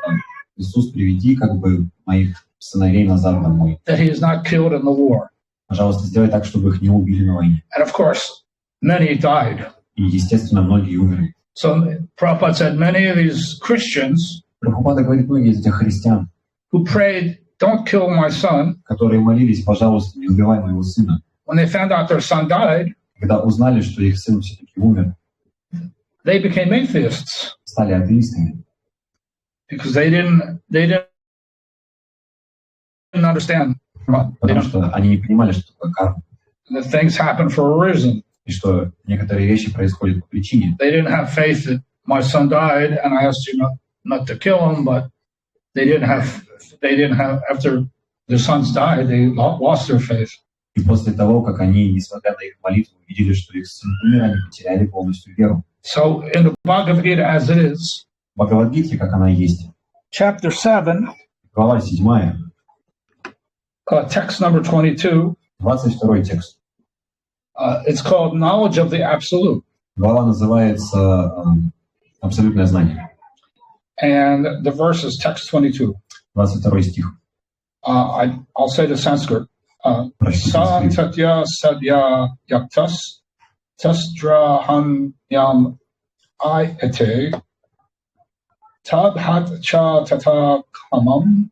Иисус, приведи как бы моих сыновей назад домой. That he is not killed in the war. Пожалуйста, сделай так, чтобы их не убили на войне. And of course, many died. И, естественно, многие умерли. So Prabhupada said many of these Christians, Прабхупада говорит, многие из этих христиан, who prayed, "Don't kill my son," которые молились, пожалуйста, не убивай моего сына, when they found out their son died, когда узнали, что их сын все-таки умер, they became atheists стали атеистами, because they didn't understand потому что они не понимали, что такое карма, that things happen for a reason. и что некоторые вещи происходят по причине. They didn't have faith that my son died, and I asked you not to kill him, but they didn't have after their sons died, they lost their faith. И после того, как они, несмотря на их молитву, увидели, что их сын умер, они потеряли полностью веру. So in the Bhagavad Gita as it is, В Бхагавад-гите, как она есть, chapter 7, глава 7, text number 22, 22 текст. It's called Knowledge of the Absolute. Глава называется «Абсолютное знание». And the verse is text 22. 22 стих. I'll say the Sanskrit. Santatya sadya yaktas tasdrahan yam ayate tabhat cha tata kamam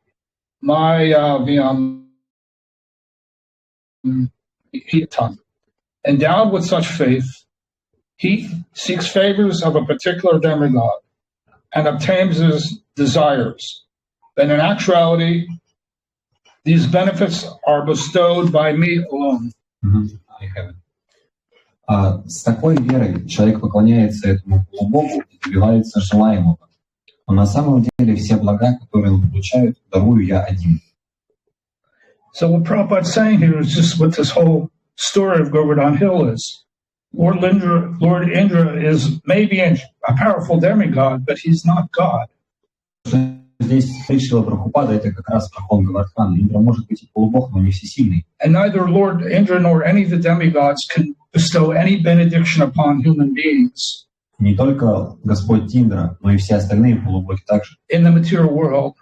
maya vyam hitam. Endowed with such faith, he seeks favors of a particular demigod and obtains his desires. Then in actuality, these benefits are bestowed by me alone. С такой верой человек поклоняется этому полубогу и добивается желаемого. Но на самом деле все блага, которые он получает, дарую я один. So what Prabhupada's saying here is just what this whole story of Govardhan Hill is. Lord Indra is maybe a powerful demigod, but he's not God. Здесь Шрила Прабхупада это как раз Прабху Говардхана. Индра может быть и полубог, но не всесильный. And neither Lord Indra nor any of the demigods can bestow any benediction upon human beings. Не только Господь Индра, но и все остальные полубоги также. In the material world,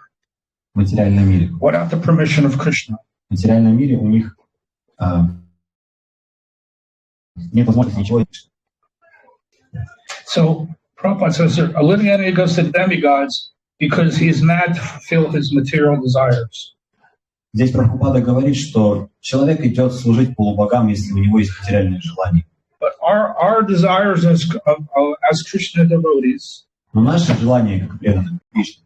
В материальном мире. without the permission of Krishna. В материальном мире у них нет возможности ничего. So Prabhupada says that a living entity goes to the demigods because he is mad to fulfill his material desires. Здесь Прабхупада говорит, что человек идет служить полубогам, если у него есть материальные желания. But our desires as Krishna devotees Но наши желания, как преданных Кришне,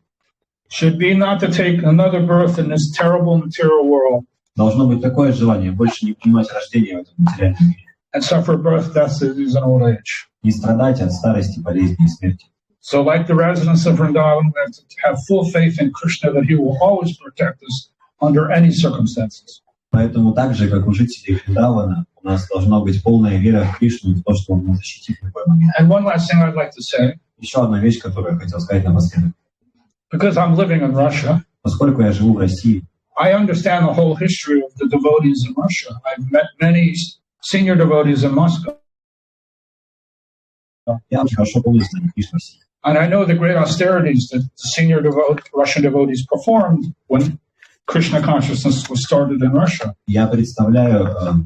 should be not to take another birth in this terrible material world должно быть такое желание, больше не принимать рождение в этом материальном мире. and suffer birth, death, disease, and old age. Не страдать от старости, болезни и смерти. So like the residents of Vrindavan, we have to have full faith in Krishna that he will always protect us under any circumstances. Поэтому так же, как у жителей Вриндавана, у нас должна быть полная вера в Кришну, в то, что Он нас защитит в любой момент. And one last thing I'd like to say, Еще одна вещь, которую я хотел сказать напоследок. because I'm living in Russia, Поскольку я живу в России, I understand the whole history of the devotees in Russia. I've met many senior devotees in Moscow. я очень хорошо помню знание Кришны в России. And I know the great austerities that the senior Russian devotees performed when Krishna consciousness was started in Russia. Я представляю,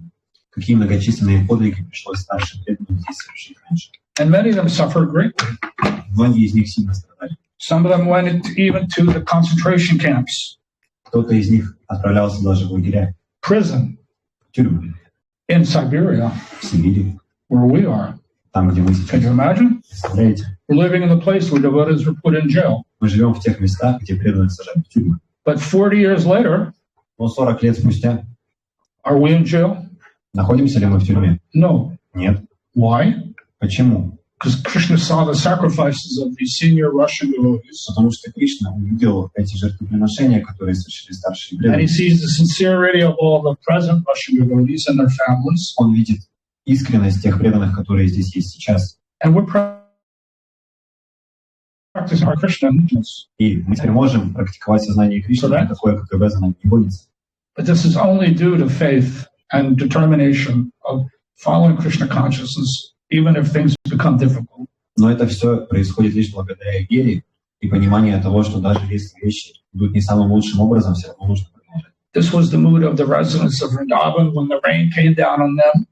какие многочисленные подвиги пришлось старшим преданным здесь совершить раньше. And many of them suffered greatly. Многие из них сильно страдали. Some of them went even to the concentration camps, Кто-то из них отправлялся даже в лагеря, prison в тюрьмы, in Siberia, в Сибири, where we are. там, где мы Can сейчас. you imagine? Представляете? We're living in the place where devotees were put in jail. Мы живем в тех местах, где преданных сажают в тюрьмы. But 40 years later, Но 40 лет спустя are we in jail? находимся ли мы в тюрьме? No. Нет. Why? Почему? Because Krishna saw the sacrifices of these senior Russian devotees. Потому что Кришна увидел эти жертвоприношения, которые совершили старшие And he преданные. sees the sincerity of all the present Russian devotees and their families. Он видит искренность тех преданных, которые здесь есть сейчас. And we're practicing our Krishna consciousness. И мы теперь можем практиковать сознание Кришны, такое, как КГБ за нами не гонится. But this is only due to faith and determination of following Krishna consciousness, even if things become difficult. Но это все происходит лишь благодаря вере и пониманию того, что даже если вещи идут не самым лучшим образом, все равно нужно продолжать. This was the mood of the residents of Vrindavan when the rain came down on them.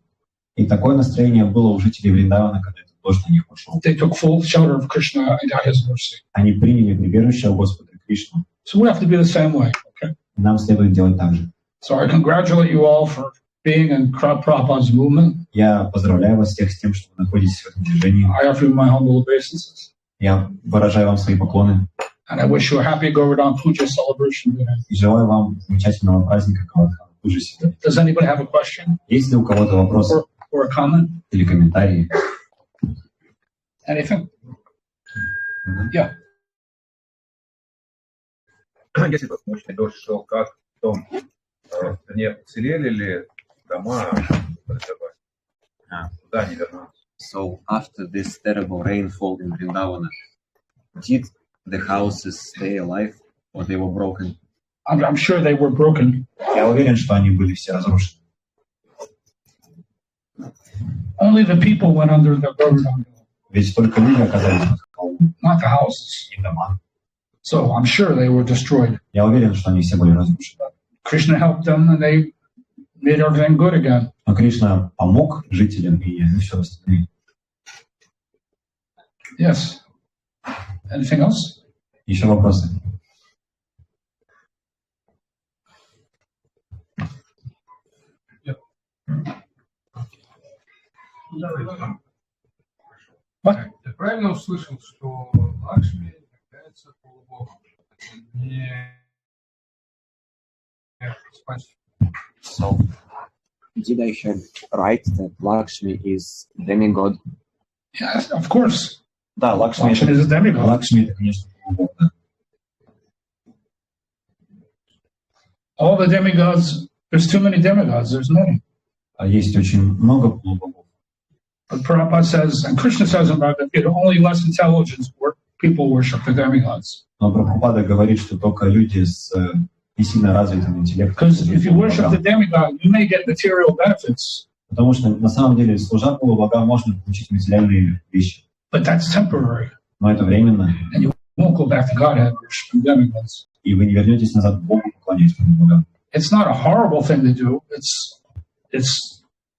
И такое настроение было у жителей Вриндавана, когда этот дождь на них пошел. They took full shelter of Krishna and got his mercy. Они приняли прибежище у Господа Кришну So we have to be the same way. Okay. Нам следует делать так же. So I congratulate you all for being in Prabhupada's movement. Я поздравляю вас всех с тем, что вы находитесь в этом движении. I offer you my humble obeisances. Я выражаю вам свои поклоны. And I wish you a happy Говардхана-пуджу celebration today. И желаю вам замечательного праздника Говардхана-пуджу сегодня. Does anybody have a question? Есть ли у кого-то вопрос or a comment? Или комментарии? Anything? Yeah. Если бы мощный дождь шел, как в том, не уцелели ли дома, куда они вернутся? So after this terrible rainfall in Vrindavana, did the houses stay alive or they were broken? I'm sure they were broken. Я уверен, что они были все разрушены. Only the people went under the Говардhana. Ведь только люди оказались под холмом. Not the houses. Не дома. So I'm sure they were destroyed. Я уверен, что они все были разрушены. Krishna helped them and they made everything good again. Но Кришна помог жителям, и они все восстановили. Yes. Anything else? Еще вопросы? What? Я правильно услышал, что Лакшми является полубогом? Не спасителем. So, did I hear right that Lakshmi is demigod? Yes, of course. Да, Лакшми Lakshmi is a demigod. Лакшми это, конечно, полубог, да. All the demigods, there's too many demigods, there's many. Есть очень много полубогов. But Prabhupada says, and Krishna says about it, only less intelligence people worship the demigods. Но Прабхупада говорит, что только люди с не сильно развитым интеллектом. Because if you worship the demigod, you may get material benefits. Потому что на самом деле, служа полубогам, можно получить материальные вещи. But that's temporary. Но это временно. And you won't go back to Godhead worshiping demigods. И вы не вернетесь назад к Богу, поклоняясь полубогам. It's not a horrible thing to do.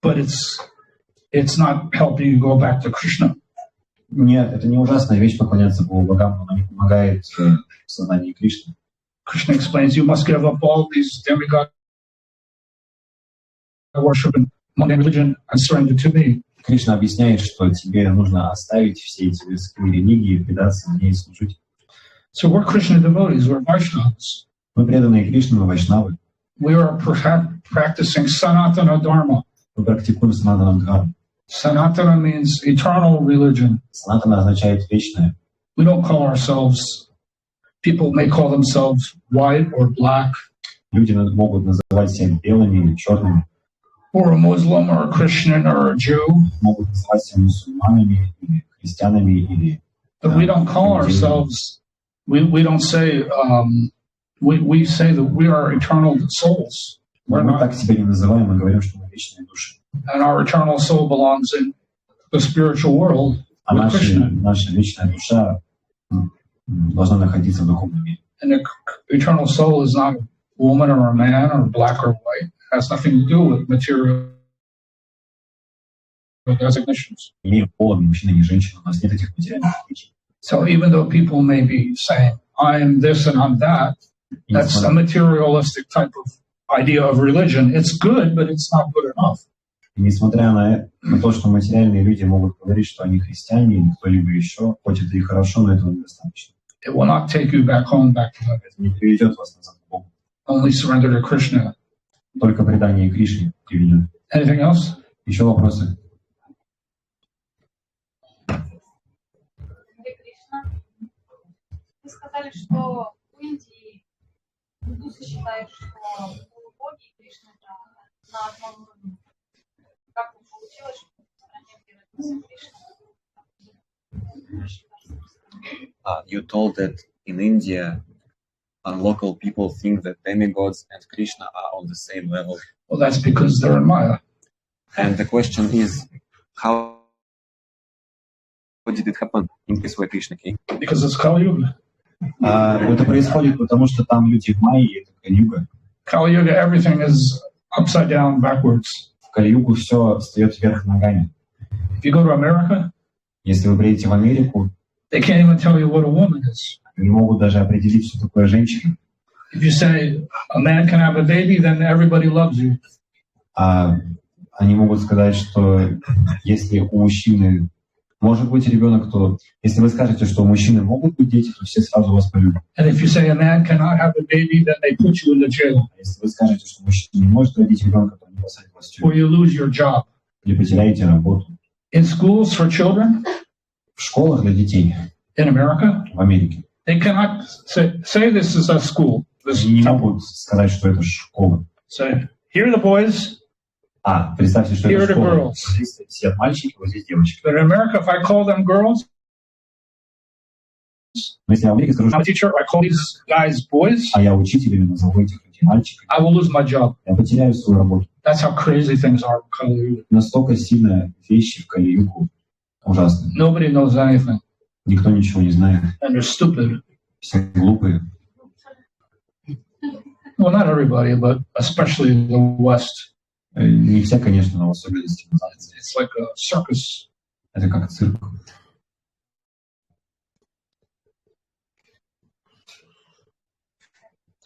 But it's not helping you go back to Krishna. Нет, это не ужасная вещь поклоняться полубогам, но она не помогает в сознании Кришны. Krishna explains you must give up all these demigod worship and mundane religion and surrender to me. Кришна объясняет, что тебе нужно оставить все эти мирские религии, предаться мне и служить. So we're Krishna devotees, we're Vaishnavas. Мы преданные Кришне, мы вайшнавы. We are practicing Sanatana Dharma. Мы практикуем санатана дхарму. Sanatana means eternal religion. Санатана означает вечное. We don't call ourselves, people may call themselves white or black. Люди могут называть себя белыми или черными. Or a Muslim or a Christian or a Jew. Могут называть себя мусульманами или христианами или. But we don't call ourselves. We don't say. We say that we are eternal souls. We're Мы not. так себя не называем, мы говорим, что мы вечные души. And our eternal soul belongs in the spiritual world А with Krishna. наша вечная душа должна находиться в духовном мире. And the eternal soul is not a woman or a man or black or white. It has nothing to do with material designations. Не имеем пола, ни мужчина, ни женщина. У нас нет этих материальных отличий. So even though people may be saying, I'm this and I'm that, that's a materialistic type of idea of religion. It's good, but it's not good enough. И несмотря на то, что материальные люди могут говорить, что они христиане или кто-либо еще, хоть это и хорошо, но этого недостаточно. It will not take you back home, back to heaven. Это не приведет вас назад к Богу. Only surrender to Krishna. Только предание Кришне приведет. Anything else? Еще вопросы? Вы сказали, что в Индии индусы считают, что полубоги и Кришна это на одном уровне. Как получилось, что в стране, где родился Кришна? You told that in India, local people think that demigods and Krishna are on the same level. Well, that's because they're in Maya. And the question is, how did it happen in this way Krishna came? Because it's Kali Yuga. Это происходит потому, что там люди в Майе, это Кали-юга. Kali Yuga, everything is upside down, backwards. В Кали-югу все встает вверх ногами. If you go to America, Если вы приедете в Америку, They can't even tell you what a woman is. Не могут даже определить, что такое женщина. If you say a man can have a baby, then everybody loves you. А они могут сказать, что если у мужчины может быть ребенок, то если вы скажете, что у мужчины могут быть дети, то все сразу вас полюбят. And if you say a man cannot have a baby, then they put you in the jail. А если вы скажете, что мужчина не может родить ребенка, то они посадят вас в Or тюрьму. you lose your job. Или потеряете работу. In schools for children В школах для детей in America, в Америке they cannot say this is a school. This они не могут сказать, что это школа. say, here are the boys. Представьте, что Here are это the школа. girls. Здесь сидят мальчики, вот здесь девочки. But in America, if I call them girls, Но если я в Америке скажу, I'm a teacher, I call these guys boys, я учитель или назову этих людей мальчиками, I will lose my job. я потеряю свою работу. That's how crazy things are in Kali. Настолько сильно вещи в Кали-югу ужасны. Nobody knows anything, Никто ничего не знает. and they're stupid. Все глупые. Well, not everybody, but especially the West. Не все, конечно, но в особенности. It's like a circus. Это как цирк.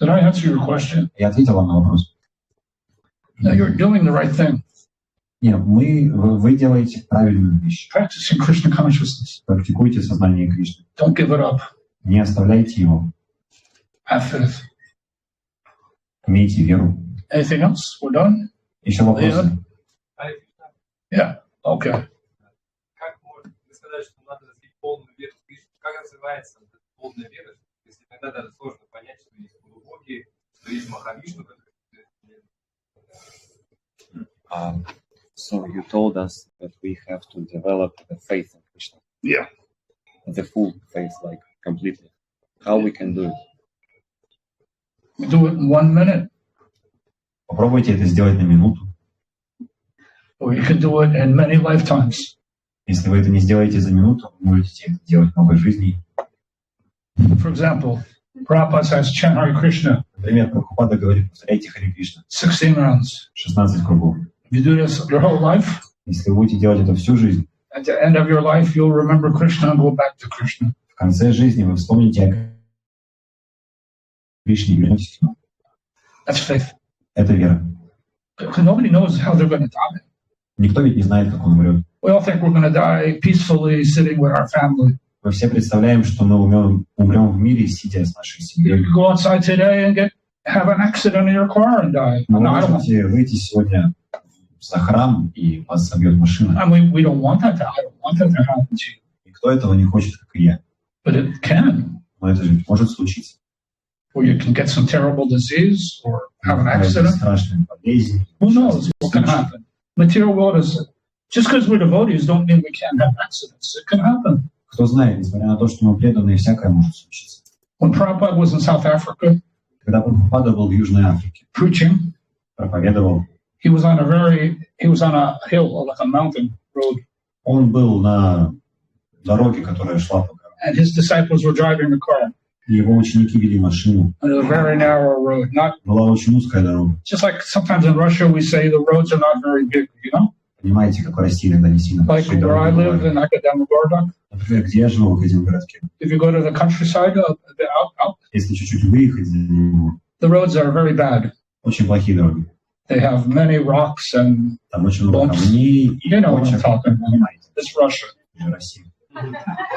Did I answer your question? Я ответил вам на вопрос. No, you're doing the right thing. Нет, вы делаете правильную вещь. Practicing Krishna consciousness. Практикуйте сознание Кришны. Don't give it up. Не оставляйте его. Have faith. Имейте веру. Anything else? We're done? Еще вопросы? Yeah. Okay. Как можно сказать, что надо развить полную веру в Кришну? Как называется эта полная вера? Если иногда даже сложно понять, что есть полубоги, что есть Махавишну. So you told us that we have to develop the faith in Krishna. Yeah. The full faith, like completely. How we can do it? We do it in 1 minute, Попробуйте это сделать на минуту. or you can do it in many lifetimes. Если вы это не сделаете за минуту, вы можете это делать много жизней. For example, Prabhupada says, chant Hare Krishna, Например, Прабхупада говорит, повторяйте Харе Кришна. 16 rounds. 16 кругов. If you do this your whole life, Если вы будете делать это всю жизнь, at the end of your life, you'll remember Krishna and go back to Krishna. в конце жизни вы вспомните о Кришне и вернетесь к нему. That's faith. Это вера. Because nobody knows how they're going to die. Никто ведь не знает, как он умрет. We all think we're going to die peacefully sitting with our family. Мы все представляем, что мы умрем в мире, сидя с нашей You семьей. could go outside today and have an accident in your car and die. Но No, вы I don't want, можете выйти сегодня за храм, и вас собьет машина. I mean, we don't want that to. I don't want that to happen to you. Никто этого не хочет, как и я. But it can. Но это же может случиться. Or you can get some terrible disease or have an Какая-то accident. страшная болезнь. Who knows what can happen? Material world is just because we're devotees don't mean we can't have accidents. It can happen. Кто знает, несмотря на то, что мы преданные, всякое может случиться. When Prabhupada was in South Africa Когда Прабхупада был в Южной Африке, preaching, проповедовал, he was on a hill, like a mountain road, он был на дороге, которая шла по горам. and his disciples were driving the car. И его ученики вели машину. On a very narrow road. Not Была очень узкая дорога. just like sometimes in Russia we say the roads are not very big, you know? Понимаете, как в России иногда не сильно Like большие where I дороги live бывают. in Говардхана-пуджу. Например, где я живу, в Академгородке. If you go to the countryside, out, Если чуть-чуть выехать за него, the roads are very bad. очень плохие дороги. They have many rocks and Там очень много Bumps. камней и you know what I'm почек. talking about. Понимаете, It's Russia. это же Россия.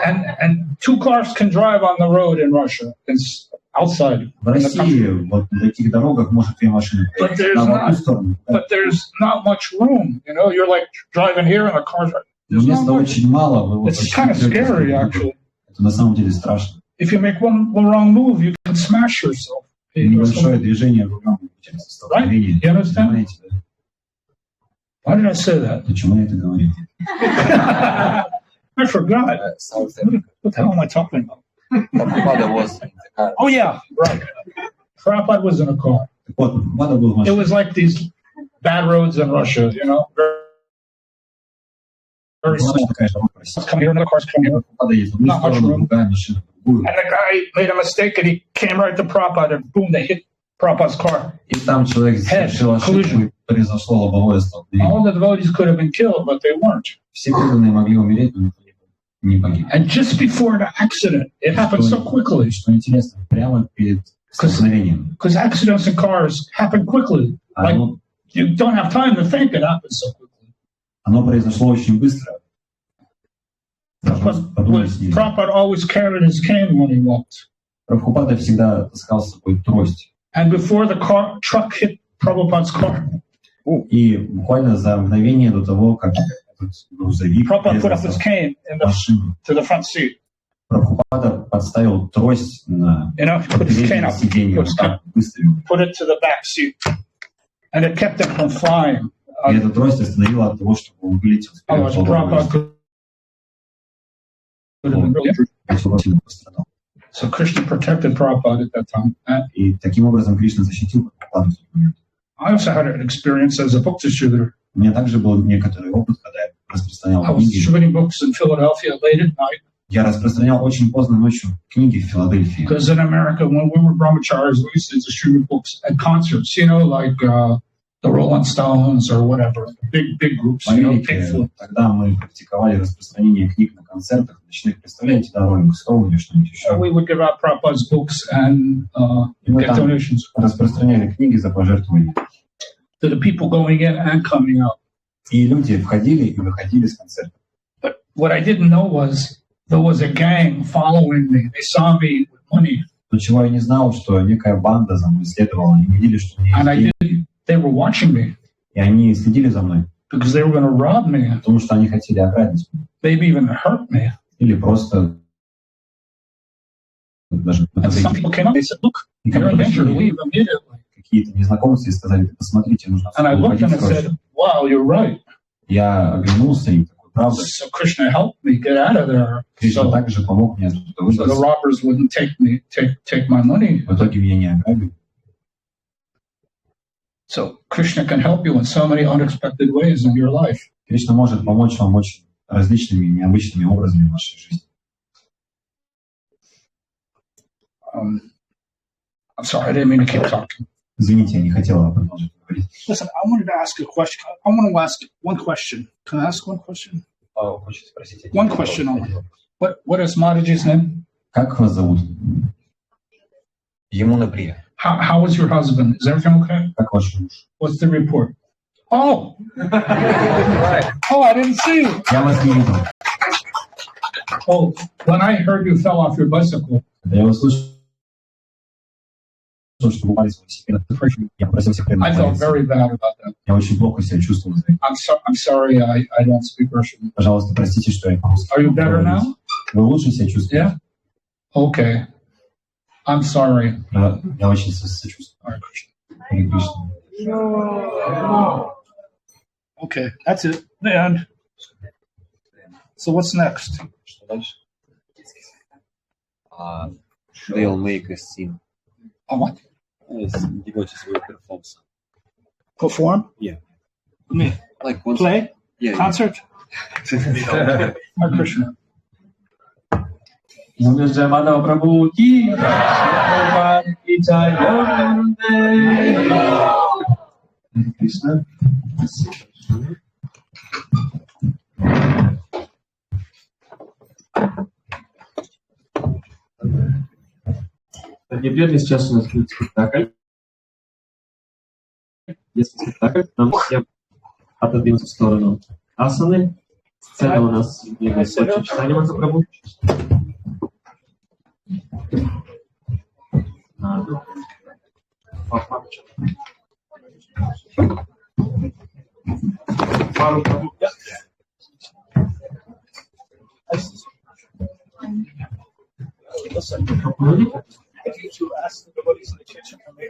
And 2 cars can drive on the road in Russia. It's outside. В России вот на таких дорогах может 2 машины But проехать there's на not. одну сторону. But there's not much room. You know, you're like driving here and the cars are. Но There's not места much. очень мало. Вы вот It's kind of почти идете scary, друг к другу. actually. Это на самом деле страшно. If you make one wrong move, you can smash yourself. Небольшое движение рулем получается столкновение. Right? You understand? Понимаете, да? Why did I say that? Почему я это говорю? I forgot. South Africa. What the hell am I talking about? Prabhupada was in the car. Oh, yeah, right. Prabhupada was in a car. Так вот, Прабхупада был в It машине. was like these bad roads in Russia, you know, very Была small. такая дорога в России. Cars come here, another car's come here. Прабхупада едет в одну Not much сторону, room. другая машина в другую. And the guy made a mistake and he came right to Prabhupada and boom, they hit Prabhupada's car. И там человек совершил ошибку, и произошло лобовое столкновение. All the devotees could have been killed, but they weren't. Все преданные могли умереть, но никто не был. не погиб. And just before the accident, it happened so quickly. Что интересно, прямо перед столкновением. Because accidents in cars happen quickly. Like, you don't have time to think, it happens so quickly. Оно произошло очень быстро. Prabhupada always carried his cane when he walked. Прабхупада всегда таскал с собой трость. And before the truck hit Prabhupada's car, И буквально за мгновение до того, как этот грузовик Prabhupada put up his cane to the front seat. Прабхупада подставил трость на переднее сиденье, put it to the back seat, and it kept him from flying. И эта трость остановила от того, чтобы он вылетел вперед. So Krishna protected Prabhupada at that time. И таким образом Кришна защитил Прабхупаду в тот момент. I also had an experience as a book distributor. У меня также был некоторый опыт, когда я распространял I was книги. distributing books in Philadelphia late at night. Я распространял очень поздно ночью книги в Филадельфии. Because in America, when we were brahmacharis, we used to distribute books at concerts, like the Rolling Stones or whatever, big groups. В Америке тогда мы практиковали распространение книг на концертах, ночных, представляете, да, Rolling Stone или что-нибудь еще. We would give out Prabhupada's books and get donations. Распространяли книги за пожертвования. To the people going in and coming out. И люди входили и выходили с концерта. But what I didn't know was there was a gang following me. They saw me with money. Но чего я не знал, что некая банда за мной следовала. Они видели, что у меня есть деньги. They were watching me. И они следили за мной. Because they were going to rob me. Потому что они хотели ограбить меня. Maybe even hurt me. Или просто даже some people came up, they said, look, you're in danger, leave immediately. Какие-то незнакомцы сказали, посмотрите, нужно уходить срочно. Wow, you're right. Я оглянулся и такой, правда. So Krishna helped me get out of there. Кришна также помог мне оттуда выбраться. So the robbers wouldn't take my money. В итоге меня не ограбили. So Krishna can help you in so many unexpected ways in your life. Кришна может помочь вам очень различными необычными образами в вашей жизни. I'm sorry, I didn't mean to keep talking. Извините, я не хотела продолжить говорить. Listen, I wanted to ask a question. I want to ask one question. Can I ask one question? Хочется спросить. One question only. What is Mataji's name? Как вас зовут? Емуна Прия. How is your husband? Is everything okay? Как ваш муж? What's the report? Oh! Oh, I didn't see you. Я вас не видел. Oh, when I heard you fell off your bicycle. Я услышал, что вы упали с велосипеда. Я попросил всех I felt very bad about that. Я очень плохо себя чувствовал. I'm sorry, I don't speak Russian. Пожалуйста, простите, что я по-русски. Are you better now? Вы лучше себя чувствуете? Yeah? Okay. I'm sorry. Я очень сочувствую. Hare Krishna. Okay, that's it. The end. So what's next? Что дальше? They'll make a scene. Oh, what? Devotees will perform some. Perform? Yeah. Me. Like once. Play? Yeah. Concert? Hare Krishna. Jai Madhava Prabhu ki Jai. Hare Krishna. Неприятно, сейчас у нас будет спектакль. Детский спектакль. Нам все отодвинуться в сторону асаны. Сцена у нас является Сочи читание Махапрабху. Listen, I need to ask the devotees in the kitchen for me.